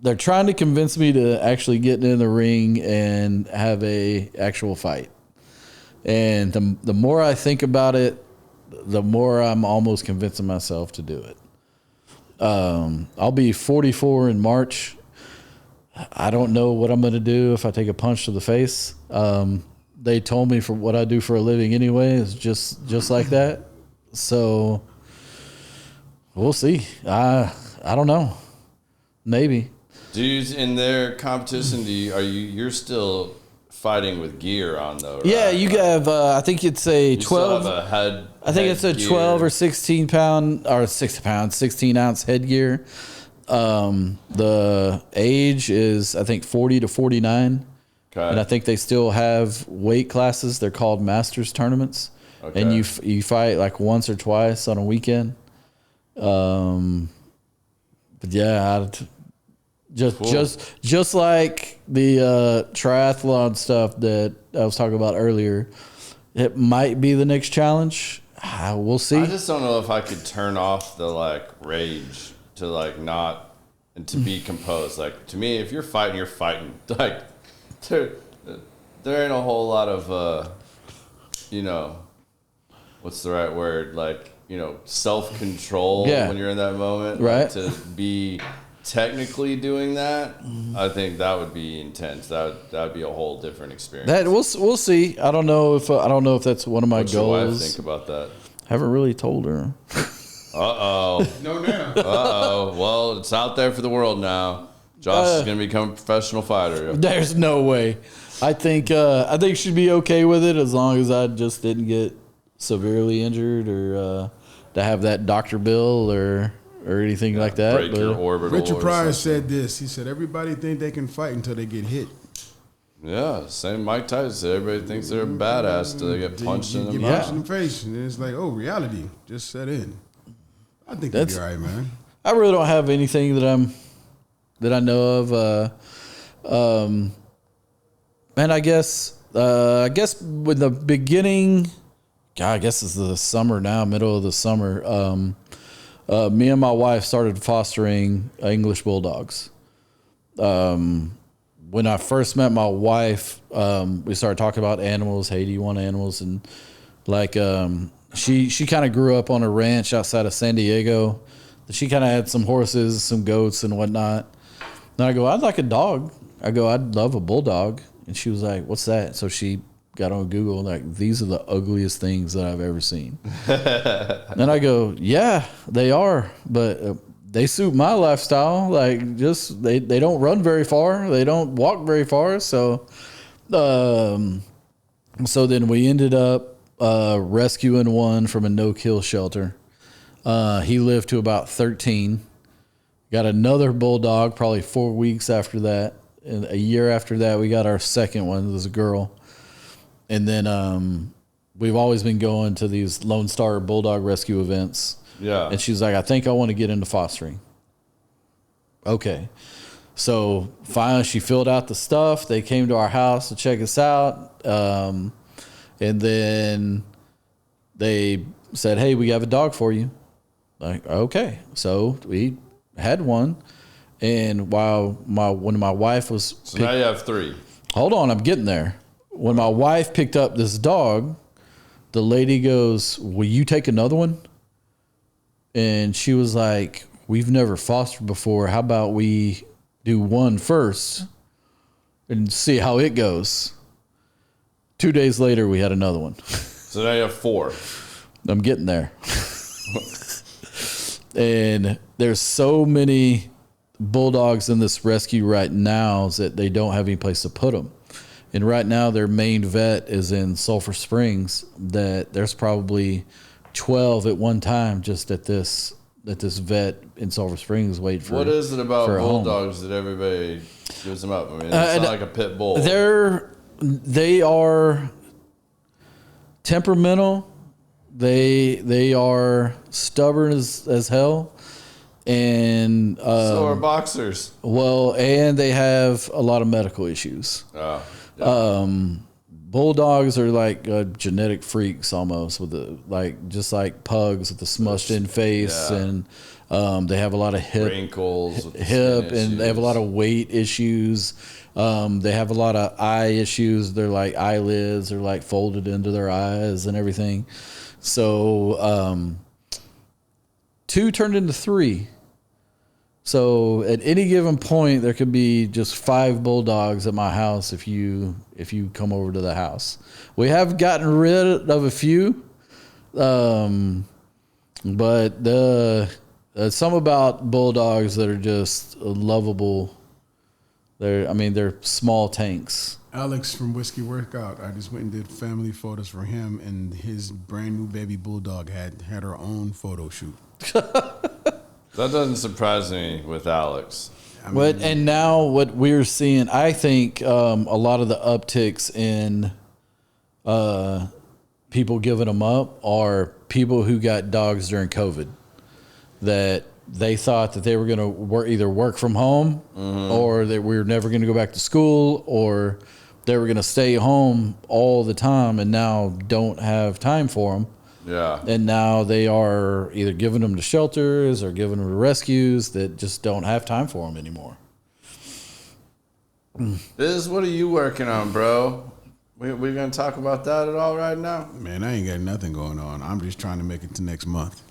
They're trying to convince me to actually get in the ring and have a actual fight. And the more I think about it, the more I'm almost convincing myself to do it. I'll be 44 in March. I don't know what I'm going to do if I take a punch to the face. They told me for what I do for a living anyway is just like that. So we'll see. I don't know. Maybe. Dudes in their competition, you're still fighting with gear on though, right? Yeah, you have. I think it's a 12. I think it's a 12 or 16 pound or 16 ounce headgear. The age is I think 40 to 49. Okay. And I think they still have weight classes. They're called masters tournaments. Okay. And you fight like once or twice on a weekend. But yeah, just like the triathlon stuff that I was talking about earlier, it might be the next challenge. We'll see. I just don't know if I could turn off the like rage to like not and to be composed. Like to me, if you're fighting, you're fighting. Like there ain't a whole lot of what's the right word? Like self-control when you're in that moment. Right. Like, to be technically doing that, I think that would be intense. That would be a whole different experience. That we'll see. I don't know if that's one of my What's goals. Your wife think about that? Haven't really told her. No, now. Well, it's out there for the world now. Josh is going to become a professional fighter. There's no way. I think she'd be okay with it as long as I just didn't get severely injured or to have that doctor bill or anything like that. Break your orbital. Richard Pryor said this. He said, everybody think they can fight until they get hit. Yeah, same Mike Tyson said. Everybody thinks they're a badass until they get punched in the mouth. Punched in the face. And it's like, reality just set in. I think you'll be all right, man. I really don't have anything that I know of. And I guess with the beginning, God, I guess it's the summer now, middle of the summer. Me and my wife started fostering English Bulldogs. When I first met my wife, we started talking about animals. Hey, do you want animals? And like, she kind of grew up on a ranch outside of San Diego. She kind of had some horses, some goats and whatnot. And I go, I'd like a dog. I go, I'd love a bulldog. And she was like, what's that? So she got on Google, like, these are the ugliest things that I've ever seen. And I go, yeah, they are. But they suit my lifestyle. Like, just, they don't run very far. They don't walk very far. So then we ended up rescuing one from a no-kill shelter. He lived to about 13. Got another bulldog probably 4 weeks after that. And a year after that, we got our second one. It was a girl. And then we've always been going to these Lone Star Bulldog rescue events. Yeah. And she's like, I think I want to get into fostering. Okay. So finally she filled out the stuff. They came to our house to check us out. And then they said, hey, we have a dog for you. Like, okay. So we had one. And when my wife was... So now you have 3. Hold on, I'm getting there. When my wife picked up this dog, the lady goes, will you take another one? And she was like, we've never fostered before. How about we do one first and see how it goes? 2 days later, we had another one. So now you have 4. I'm getting there. And there's so many bulldogs in this rescue right now that they don't have any place to put them. And right now their main vet is in Sulphur Springs. That there's probably 12 at one time just at this vet in Sulphur Springs waiting for. What is it about bulldogs that everybody gives them up? I mean, it's not like a pit bull. They are temperamental. They are stubborn as hell. And so are boxers. Well, and they have a lot of medical issues. Oh, yeah. Bulldogs are like genetic freaks almost, just like pugs with the smushed in face, and they have a lot of hip wrinkles, and they have a lot of weight issues. They have a lot of eye issues. They're like eyelids are like folded into their eyes and everything. So 2 turned into 3. So at any given point, there could be just 5 bulldogs at my house if you come over to the house. We have gotten rid of a few, but some about bulldogs that are just lovable. They're small tanks. Alex from Whiskey Workout, I just went and did family photos for him, and his brand new baby bulldog had her own photo shoot. That doesn't surprise me with Alex. And now what we're seeing, I think a lot of the upticks in people giving them up are people who got dogs during COVID, that they thought that they were going to either work from home or that we were never going to go back to school, or they were going to stay home all the time and now don't have time for them. Yeah. And now they are either giving them to shelters or giving them to rescues that just don't have time for them anymore. What are you working on, bro? We going to talk about that at all right now? Man, I ain't got nothing going on. I'm just trying to make it to next month.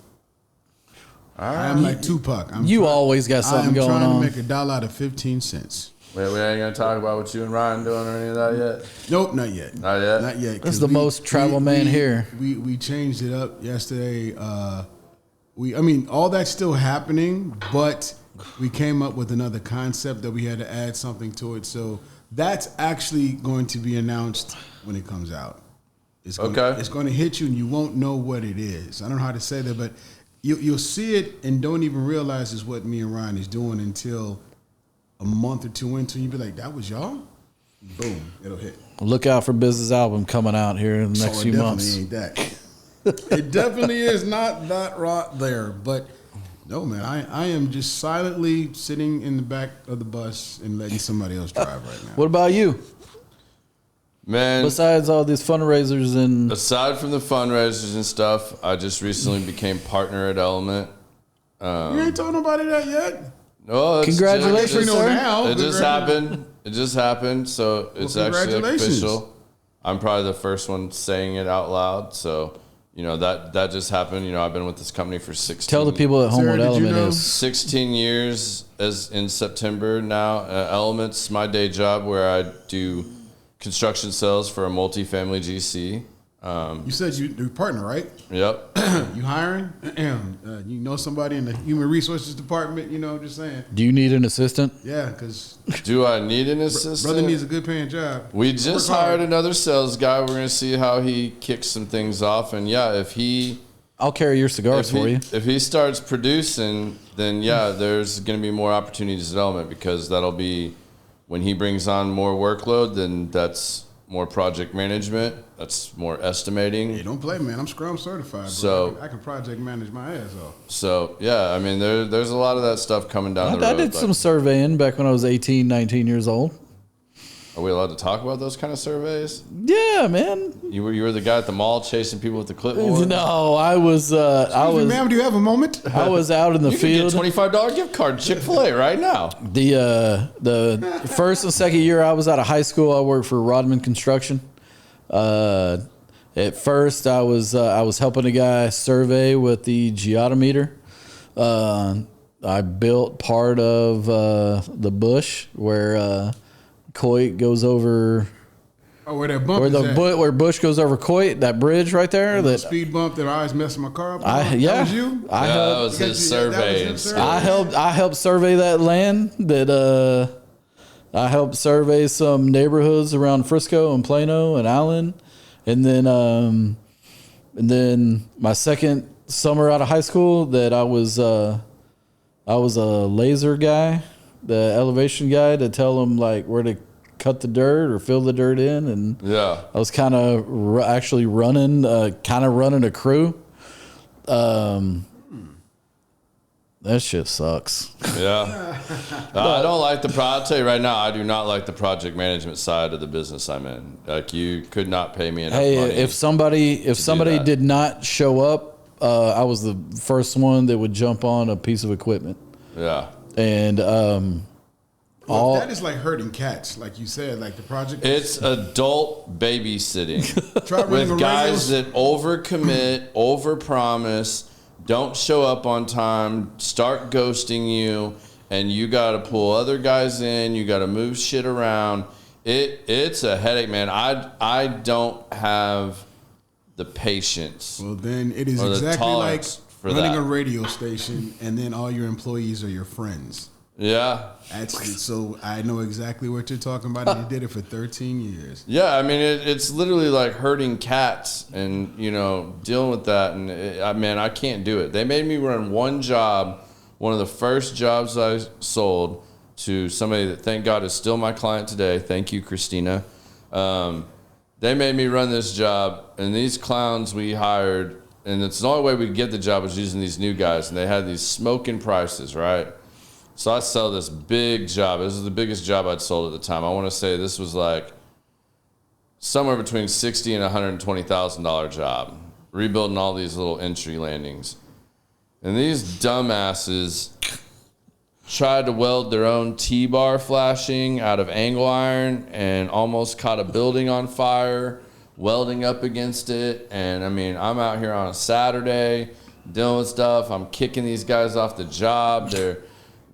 All right. I'm like Tupac. Always got something going on. I'm trying to make $1 out of 15 cents. Wait, we ain't going to talk about what you and Ryan doing or any of that yet? Nope, not yet. Not yet? Not yet. That's the most travel man here. We changed it up yesterday. All that's still happening, but we came up with another concept that we had to add something to it. So that's actually going to be announced when it comes out. It's going to hit you and you won't know what it is. I don't know how to say that, but you'll see it and don't even realize it's what me and Ryan is doing until a month or two into, you'd be like, that was y'all? Boom, it'll hit. Look out for Business Album coming out here in the next few months. It definitely ain't that. It definitely is not that right there. But no, man, I am just silently sitting in the back of the bus and letting somebody else drive right now. What about you? Man, besides all these fundraisers and... Aside from the fundraisers and stuff, I just recently became partner at Element. You ain't told nobody that yet? No, congratulations, sir. It just happened. It just happened. So it's actually official. I'm probably the first one saying it out loud. So, that just happened. I've been with this company for 16 years. Tell the people at home what Element is. 16 years as in September now. Element's my day job where I do construction sales for a multifamily GC. You said you're partner, right? Yep. You hiring? You know somebody in the human resources department? Just saying. Do you need an assistant? Yeah, because... Do I need an assistant? Brother needs a good paying job. We just hired another sales guy. We're going to see how he kicks some things off. And if he... I'll carry your cigars for you. If he starts producing, then there's going to be more opportunities at Element, because that'll be... When he brings on more workload, then that's more project management. That's more estimating. Hey, don't play, man. I'm Scrum certified, bro. So I can project manage my ass off. So, there's a lot of that stuff coming down the road. I did some surveying back when I was 18, 19 years old. Are we allowed to talk about those kind of surveys? Yeah, man. You were the guy at the mall chasing people with the clipboard? No, I was... Excuse me, ma'am, do you have a moment? I was out in the field. You can get $25 gift card Chick-fil-A right now. The first and second year I was out of high school, I worked for Rodman Construction. At first, I was helping a guy survey with the geodometer. I built part of the bush where Coit goes over. Oh, where that bump is at. Where Bush goes over Coit, that bridge right there. That speed bump that I always messed my car up. That was you. That was his survey. I helped survey that land. I helped survey some neighborhoods around Frisco and Plano and Allen, and then my second summer out of high school, that I was a laser guy, the elevation guy, to tell them like where to cut the dirt or fill the dirt in, and I was kind of actually running a crew. That shit sucks. Yeah. I don't like I'll tell you right now, I do not like the project management side of the business I'm in. Like, you could not pay me enough money. If somebody did not show up, I was the first one that would jump on a piece of equipment. Yeah. And that is like herding cats, like you said, like the project. It's adult babysitting with guys that overcommit, overpromise, don't show up on time, start ghosting you, and you got to pull other guys in. You got to move shit around. It's a headache, man. I don't have the patience. Well, then it is exactly like running that. a radio station, and then all your employees are your friends. Yeah. So I know exactly what you're talking about, and you did it for 13 years. Yeah, I mean, it's literally like herding cats and, dealing with that. And, I can't do it. They made me run one job, one of the first jobs I sold to somebody that, thank God, is still my client today. Thank you, Christina. They made me run this job, and these clowns we hired, and it's the only way we could get the job was using these new guys, and they had these smoking prices, right? So I sell this big job. This is the biggest job I'd sold at the time. I want to say this was like somewhere between $60,000 and $120,000 job, rebuilding all these little entry landings. And these dumbasses tried to weld their own T-bar flashing out of angle iron and almost caught a building on fire, welding up against it. And I'm out here on a Saturday dealing with stuff. I'm kicking these guys off the job.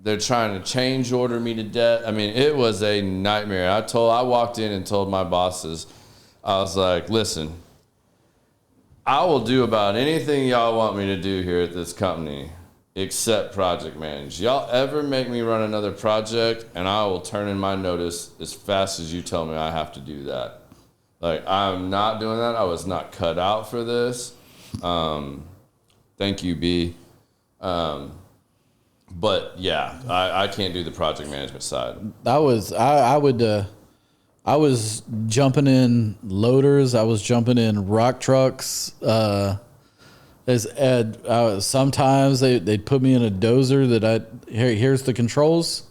They're trying to change order me to death. It was a nightmare. I walked in and told my bosses, I was like, listen, I will do about anything y'all want me to do here at this company except project manage. Y'all ever make me run another project, and I will turn in my notice as fast as you tell me I have to do that. Like, I'm not doing that. I was not cut out for this. Thank you, B. But yeah, I can't do the project management side. I was jumping in loaders. I was jumping in rock trucks. Sometimes they'd put me in a dozer that here's the controls.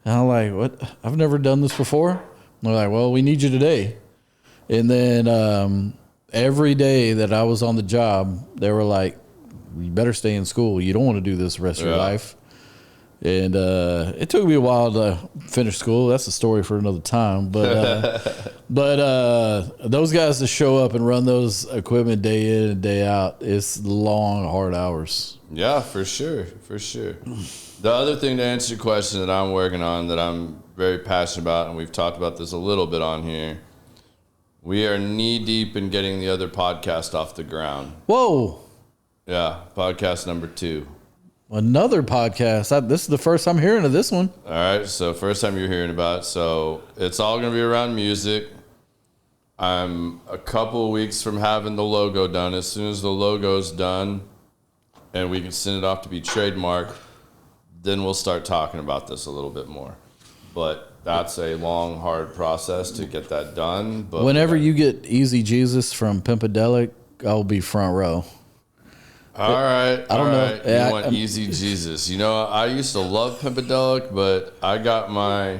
And I'm like, what? I've never done this before. And they're like, well, we need you today. And then every day that I was on the job, they were like, you better stay in school. You don't want to do this the rest of your life. And it took me a while to finish school. That's a story for another time. But those guys that show up and run those equipment day in and day out, it's long, hard hours. Yeah, for sure. The other thing to answer your question that I'm working on that I'm very passionate about, and we've talked about this a little bit on here, we are knee deep in getting the other podcast off the ground. Whoa. Yeah, podcast number 2. Another podcast. This is the first I'm hearing of this one. All right, so first time you're hearing about it. So it's all going to be around music. I'm a couple of weeks from having the logo done. As soon as the logo's done and we can send it off to be trademarked, then we'll start talking about this a little bit more. But that's a long, hard process to get that done. But whenever you get Easy Jesus from Pimpadelic, I'll be front row. All right. I don't know. You want Easy Jesus. I used to love Pimpadelic, but I got my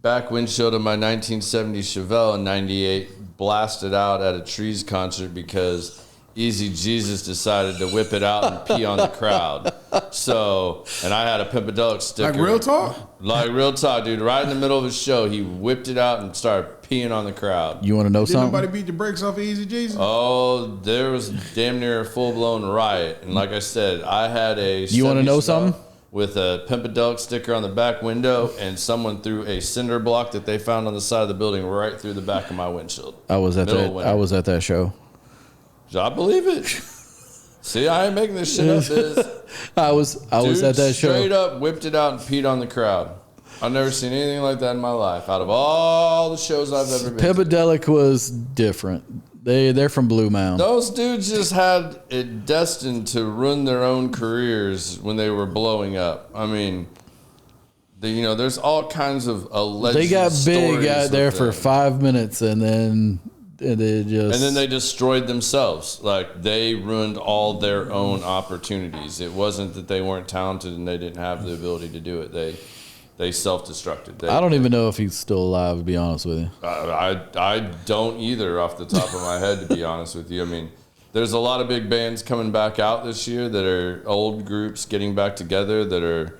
back windshield of my 1970 Chevelle in 98 blasted out at a Trees concert because Easy Jesus decided to whip it out and pee on the crowd. So, and I had a Pimpadelic sticker. Like real talk? Like real talk, dude. Right in the middle of his show, he whipped it out and started peeing on the crowd. You want to know Did something? nobody beat the brakes off of Easy Jesus? Oh, there was damn near a full-blown riot. And like I said, I had a... You want to know something? With a Pimpadelic sticker on the back window, and someone threw a cinder block that they found on the side of the building right through the back of my windshield. I was at that show. I believe it. See, I ain't making this shit up, Biz. I was at that show. Straight up whipped it out and peed on the crowd. I've never seen anything like that in my life. Out of all the shows I've ever been to. Pimpadelic was different. They're from Blue Mound. Those dudes just had it destined to ruin their own careers when they were blowing up. There's all kinds of alleged They got big stories out there with for them. 5 minutes, and then they destroyed themselves. Like, they ruined all their own opportunities. It wasn't that they weren't talented and they didn't have the ability to do it. They self-destructed. I don't even know if he's still alive, to be honest with you. I don't either off the top of my head, to be honest with you. There's a lot of big bands coming back out this year that are old groups getting back together that are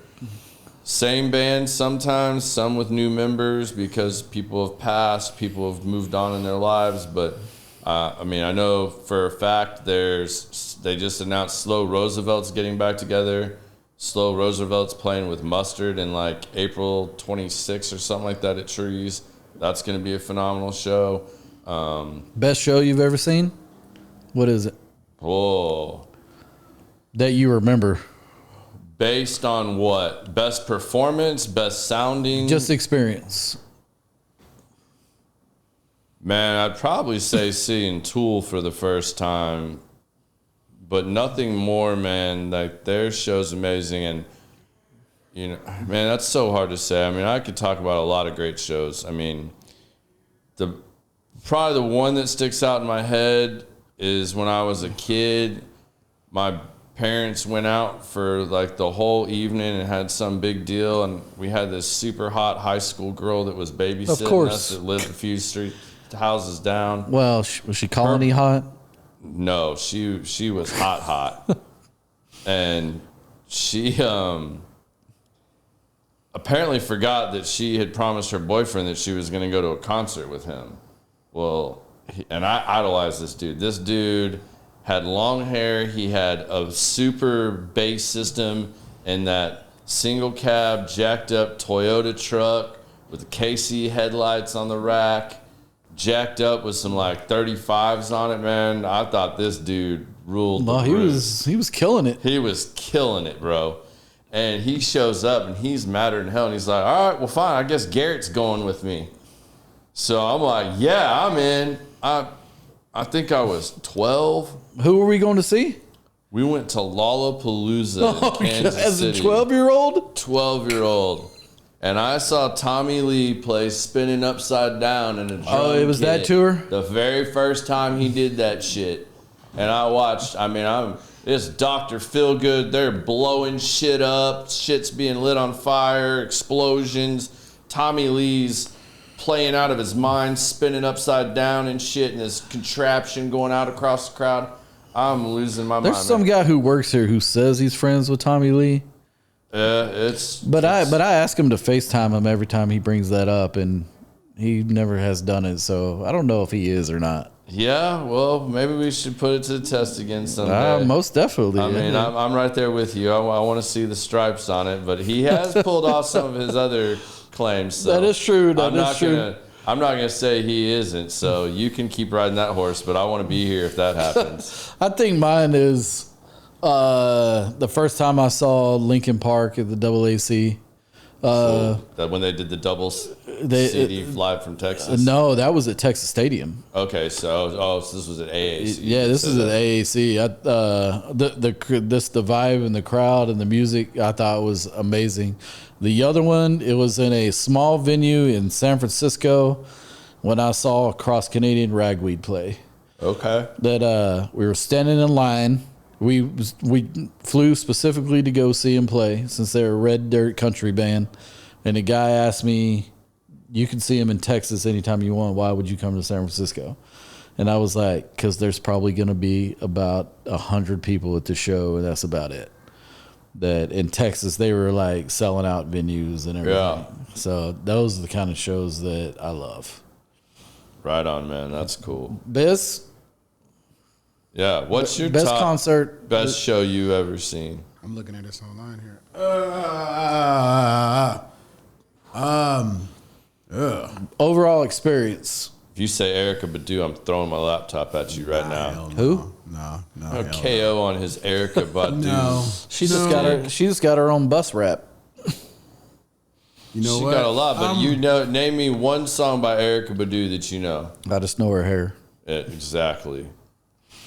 same band sometimes, some with new members because people have passed, people have moved on in their lives. But, I know for a fact they just announced Slow Roosevelt's getting back together. Slow Roosevelt's playing with Mustard in like April 26th or something like that at Trees. That's going to be a phenomenal show. Best show you've ever seen? What is it? Whoa. That you remember? Based on what? Best performance? Best sounding? Just experience. Man, I'd probably say seeing Tool for the first time. But nothing more, man. Like, their show's amazing. And, you know, man, that's so hard to say. I mean, I could talk about a lot of great shows. I mean, probably the one that sticks out in my head is when I was a kid, my parents went out for like the whole evening and had some big deal, and we had this super hot high school girl that was babysitting us that lived a few houses down. Well, was she colony hot? No, she was hot. And she apparently forgot that she had promised her boyfriend that she was going to go to a concert with him. Well, and I idolized this dude. This dude had long hair. He had a super bass system in that single cab, jacked up Toyota truck with the KC headlights on the rack, jacked up with some like 35s on it, man. I thought this dude ruled. No, he was killing it. He was killing it, bro. And he shows up and he's madder than hell. And he's like, all right, well, fine. I guess Garrett's going with me. So I'm like, yeah, I'm in. I think I was 12. Who were we going to see? We went to Lollapalooza in Kansas as City. a 12-year-old? 12-year-old. And I saw Tommy Lee play Spinning Upside Down in a drum Oh, it was kit that tour? The very first time he did that shit. And I watched, it's Dr. Feelgood. They're blowing shit up. Shit's being lit on fire. Explosions. Tommy Lee's playing out of his mind, spinning upside down and shit, and this contraption going out across the crowd. I'm losing my mind. There's some guy who works here who says he's friends with Tommy Lee. But I ask him to FaceTime him every time he brings that up, and he never has done it. So I don't know if he is or not. Yeah, well, maybe we should put it to the test again someday. Most definitely. I mean, I'm right there with you. I want to see the stripes on it, but he has pulled off some of his other claims. So that is true. I'm not gonna say he isn't. So you can keep riding that horse, but I want to be here if that happens. I think mine is the first time I saw Linkin Park at the AAC. That when they did the double CD live from Texas. No, that was at Texas Stadium. Okay, so this was at AAC. Yeah, this is at AAC. The vibe and the crowd and the music I thought was amazing. The other one, it was in a small venue in San Francisco when I saw Cross Canadian Ragweed play. Okay. That we were standing in line. We flew specifically to go see him play since they're a red dirt country band. And the guy asked me, you can see him in Texas anytime you want. Why would you come to San Francisco? And I was like, because there's probably going to be about 100 people at the show, and that's about it. That in Texas, they were like selling out venues and everything. Yeah. So those are the kind of shows that I love. Right on, man. That's cool. Best? Yeah. What's your best top concert? Best show you ever seen? I'm looking at this online here. Overall experience. If you say Erykah Badu, I'm throwing my laptop at you right now. Who? No. KO on his Erykah Badu. No. She just got her own bus rap. You know she what? got a lot, but name me one song by Erykah Badu that you know. I just know her hair. Exactly.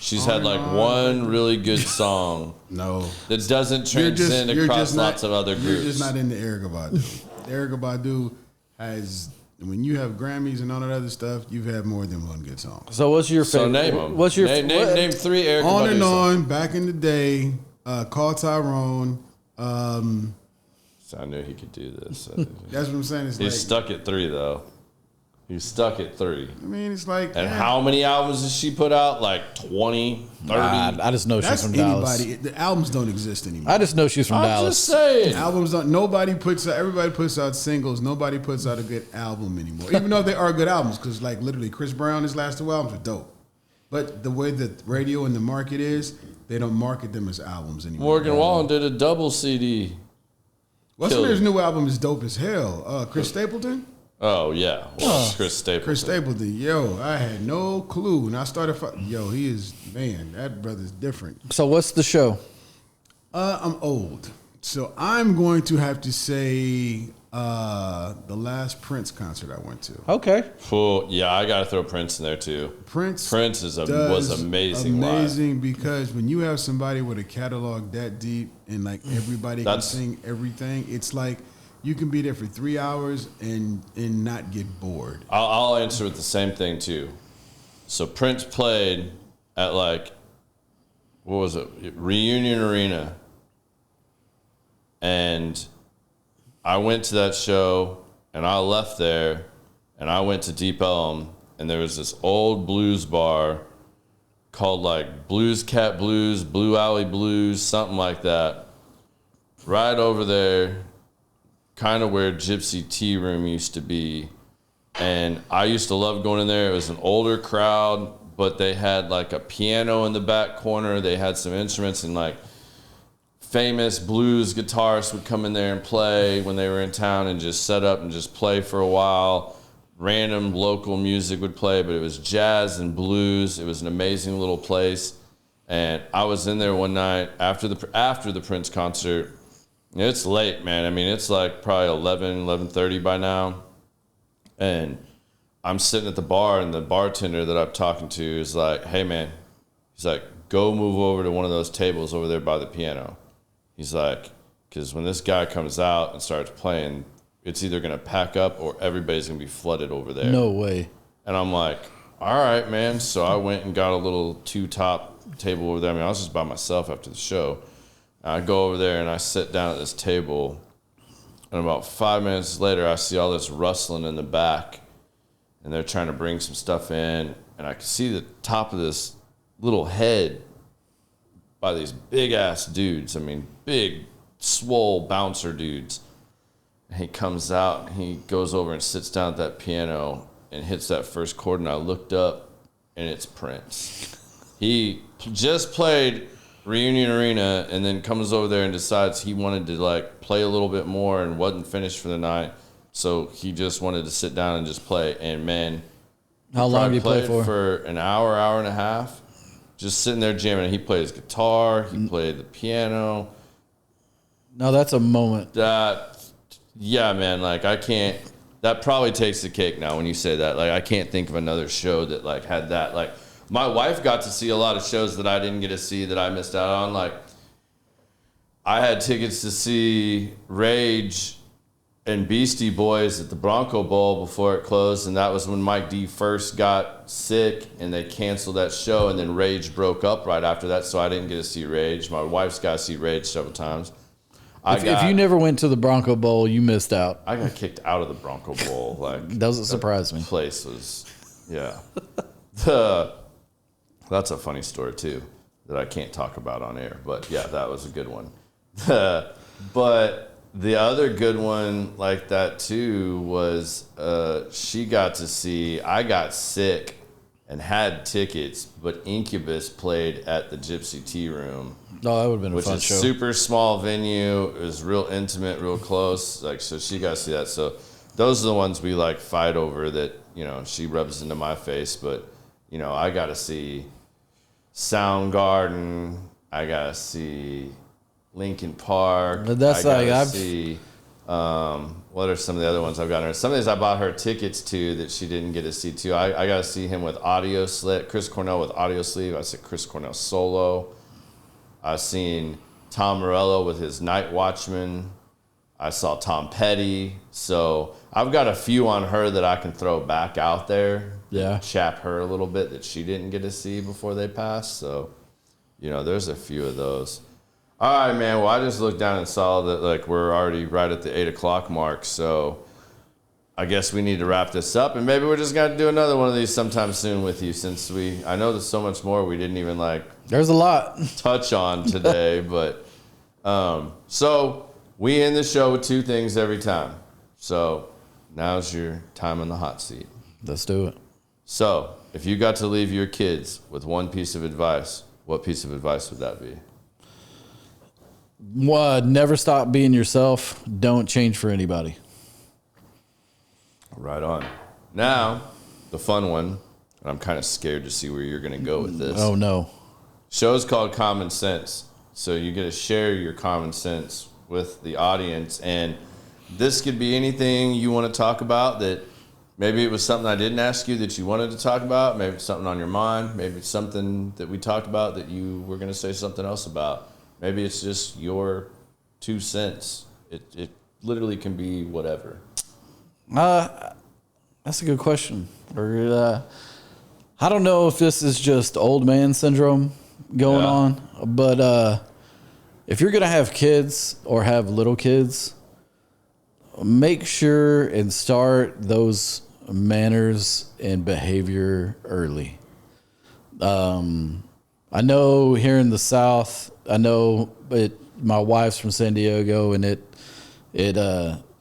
She's had like one really good song. No. That doesn't transcend across lots of other groups. You're just not into Erykah Badu. Erykah Badu has, when you have Grammys and all that other stuff, you've had more than one good song. So what's your favorite? So name them. What's your name three Erykah Badu On and songs. on, back in the day, Call Tyrone. So I knew he could do this. That's what I'm saying. He's stuck at 3 though. He's stuck at 3. I mean, it's like. And how many albums does she put out? Like 20, 30? I just know she's from anybody. Dallas. The albums don't exist anymore. I just know she's from Dallas. I'm just saying. Albums don't. Everybody puts out singles. Nobody puts out a good album anymore. Even though they are good albums, because like literally Chris Brown, his last 2 albums are dope. But the way that radio and the market is, they don't market them as albums anymore. Morgan Wallen did a double CD. What's his new album is dope as hell. Chris Stapleton? Oh, yeah. Well, Chris Stapleton. Chris Stapleton. Yo, I had no clue. And I started, he is, man, that brother's different. So what's the show? I'm old. So I'm going to have to say the last Prince concert I went to. Okay. Cool. Yeah, I got to throw Prince in there, too. Prince was amazing live. Amazing because when you have somebody with a catalog that deep and like everybody can sing everything, it's like you can be there for 3 hours and not get bored. I'll answer with the same thing, too. So Prince played at like, what was it? Reunion Arena. And I went to that show and I left there and I went to Deep Elm and there was this old blues bar called like Blues Cat Blues, Blue Alley Blues, something like that. Right over there, kind of where Gypsy Tea Room used to be. And I used to love going in there. It was an older crowd, but they had like a piano in the back corner. They had some instruments and like famous blues guitarists would come in there and play when they were in town and just set up and just play for a while. Random local music would play, but it was jazz and blues. It was an amazing little place. And I was in there one night after the Prince concert. It's late, man. I mean, it's like probably 11:30 by now. And I'm sitting at the bar and the bartender that I'm talking to is like, hey, man. He's like, go move over to one of those tables over there by the piano. He's like, because when this guy comes out and starts playing, it's either going to pack up or everybody's going to be flooded over there. No way. And I'm like, all right, man. So I went and got a little two-top table over there. I mean, I was just by myself after the show. And I go over there and I sit down at this table. And about 5 minutes later, I see all this rustling in the back. And they're trying to bring some stuff in. And I can see the top of this little head by these big-ass dudes. I mean, big, swole bouncer dudes. And he comes out, and he goes over and sits down at that piano and hits that first chord, and I looked up, and it's Prince. He just played Reunion Arena and then comes over there and decides he wanted to, like, play a little bit more and wasn't finished for the night. So he just wanted to sit down and just play. And, man, how long did he play for? For an hour, hour and a half. Just sitting there jamming. He played his guitar. He played the piano. No, that's a moment. Yeah, man. Like, I can't. That probably takes the cake now when you say that. Like, I can't think of another show that, like, had that. Like, my wife got to see a lot of shows that I didn't get to see that I missed out on. Like, I had tickets to see Rage and Beastie Boys at the Bronco Bowl before it closed, and that was when Mike D first got sick, and they canceled that show, and then Rage broke up right after that, so I didn't get to see Rage. My wife's got to see Rage several times. If you never went to the Bronco Bowl, you missed out. I got kicked out of the Bronco Bowl. Like, doesn't surprise me. Place was, yeah. That's a funny story too that I can't talk about on air, but yeah, that was a good one. But the other good one like that too was she got to see. I got sick and had tickets, but Incubus played at the Gypsy Tea Room. Oh, that would have been a fun show. Which is super small venue. It was real intimate, real close. Like, so she got to see that. So those are the ones we like fight over that, you know, she rubs into my face. But, you know, I got to see Soundgarden. I got to see Linkin Park. But that's I like, got to see, what are some of the other ones I've gotten her? Some of these I bought her tickets to that she didn't get to see too. I got to see him with Audio Slip, Chris Cornell with Audio Sleeve. I said Chris Cornell solo. I've seen Tom Morello with his Night Watchman. I saw Tom Petty. So I've got a few on her that I can throw back out there. Yeah. Chap her a little bit that she didn't get to see before they passed. So, you know, there's a few of those. All right, man. Well, I just looked down and saw that, like, we're already right at the 8 o'clock mark. So I guess we need to wrap this up. And maybe we're just going to do another one of these sometime soon with you, since I know there's so much more we didn't even, like, there's a lot touch on today. But so we end the show with two things every time. So now's your time on the hot seat. Let's do it. So if you got to leave your kids with one piece of advice, what piece of advice would that be? Never stop being yourself. Don't change for anybody. Right on. Now, the fun one, and I'm kind of scared to see where you're going to go with this. Oh, no. Show's called Common Sense. So you get to share your common sense with the audience. And this could be anything you want to talk about that maybe it was something I didn't ask you that you wanted to talk about. Maybe it's something on your mind. Maybe it's something that we talked about that you were going to say something else about. Maybe it's just your 2 cents. It literally can be whatever. That's a good question. I don't know if this is just old man syndrome going on, but if you're going to have kids or have little kids, make sure and start those manners and behavior early. I know here in the South, my wife's from San Diego, and it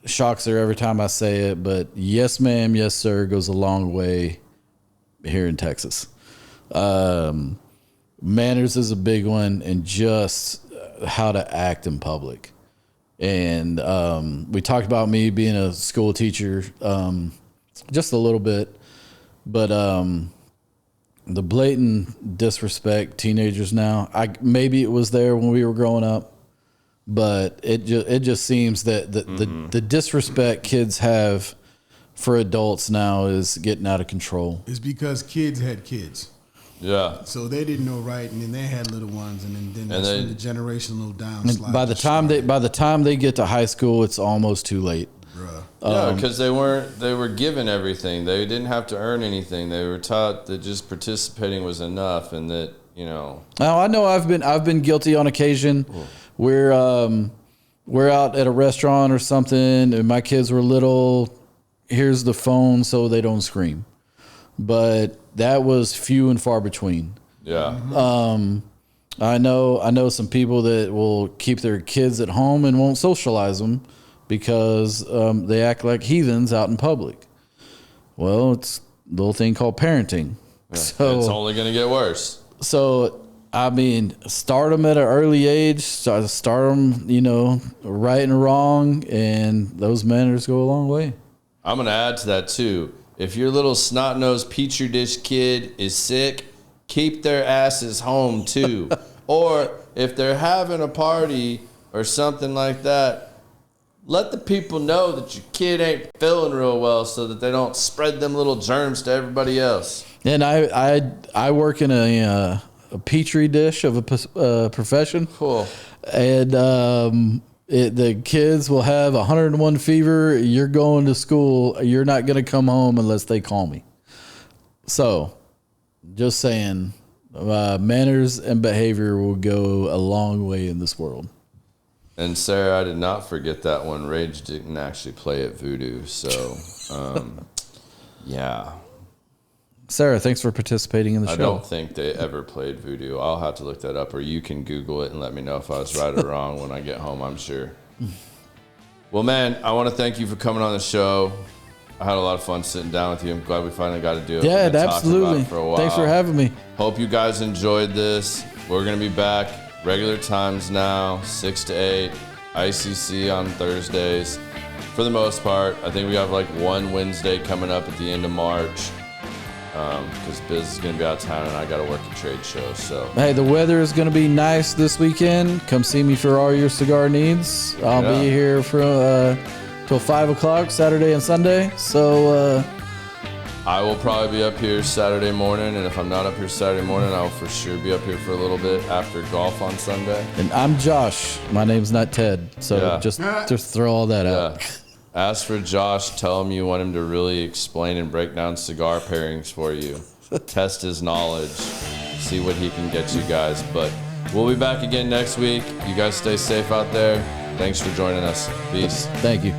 shocks her every time I say it, but yes, ma'am, yes, sir goes a long way here in Texas. Manners is a big one, and just how to act in public. And we talked about me being a school teacher just a little bit, but the blatant disrespect teenagers now, maybe it was there when we were growing up, but it just seems that the disrespect kids have for adults now is getting out of control. It's because kids had kids. Yeah. So they didn't know right, and then they had little ones, and then that's when the generational downslide. By the time they get to high school, it's almost too late. Bruh. Yeah, because they were given everything. They didn't have to earn anything. They were taught that just participating was enough, and that, you know. Oh, I know. I've been guilty on occasion. We're out at a restaurant or something, and my kids were little. Here's the phone so they don't scream. But that was few and far between. Yeah. I know some people that will keep their kids at home and won't socialize them because they act like heathens out in public. Well, it's a little thing called parenting. Yeah. So it's only going to get worse. So, I mean, start them at an early age, start them, right and wrong, and those manners go a long way. I'm going to add to that, too. If your little snot-nosed Petri dish kid is sick, keep their asses home, too. Or if they're having a party or something like that, let the people know that your kid ain't feeling real well so that they don't spread them little germs to everybody else. And I work in a Petri dish of a profession. Cool. And the kids will have 101 fever. You're going to school. You're not going to come home unless they call me. So, just saying, manners and behavior will go a long way in this world. And Sarah, I did not forget that one. Rage didn't actually play at Voodoo, so yeah. Sarah, thanks for participating in the show. I don't think they ever played Voodoo. I'll have to look that up, or you can Google it and let me know if I was right or wrong when I get home, I'm sure. Well, man, I want to thank you for coming on the show. I had a lot of fun sitting down with you. I'm glad we finally got to do it. Yeah, absolutely. For a while. Thanks for having me. Hope you guys enjoyed this. We're going to be back regular times now, 6 to 8, ICC on Thursdays. For the most part, I think we have like one Wednesday coming up at the end of March. Because Biz is going to be out of town and I got to work a trade show. So hey, the weather is going to be nice this weekend. Come see me for all your cigar needs. I'll be here till 5 o'clock Saturday and Sunday. So I will probably be up here Saturday morning, and if I'm not up here Saturday morning, I'll for sure be up here for a little bit after golf on Sunday. And I'm Josh. My name's not Ted. So just throw all that out. Ask for Josh. Tell him you want him to really explain and break down cigar pairings for you. Test his knowledge. See what he can get you guys. But we'll be back again next week. You guys stay safe out there. Thanks for joining us. Peace. Thank you.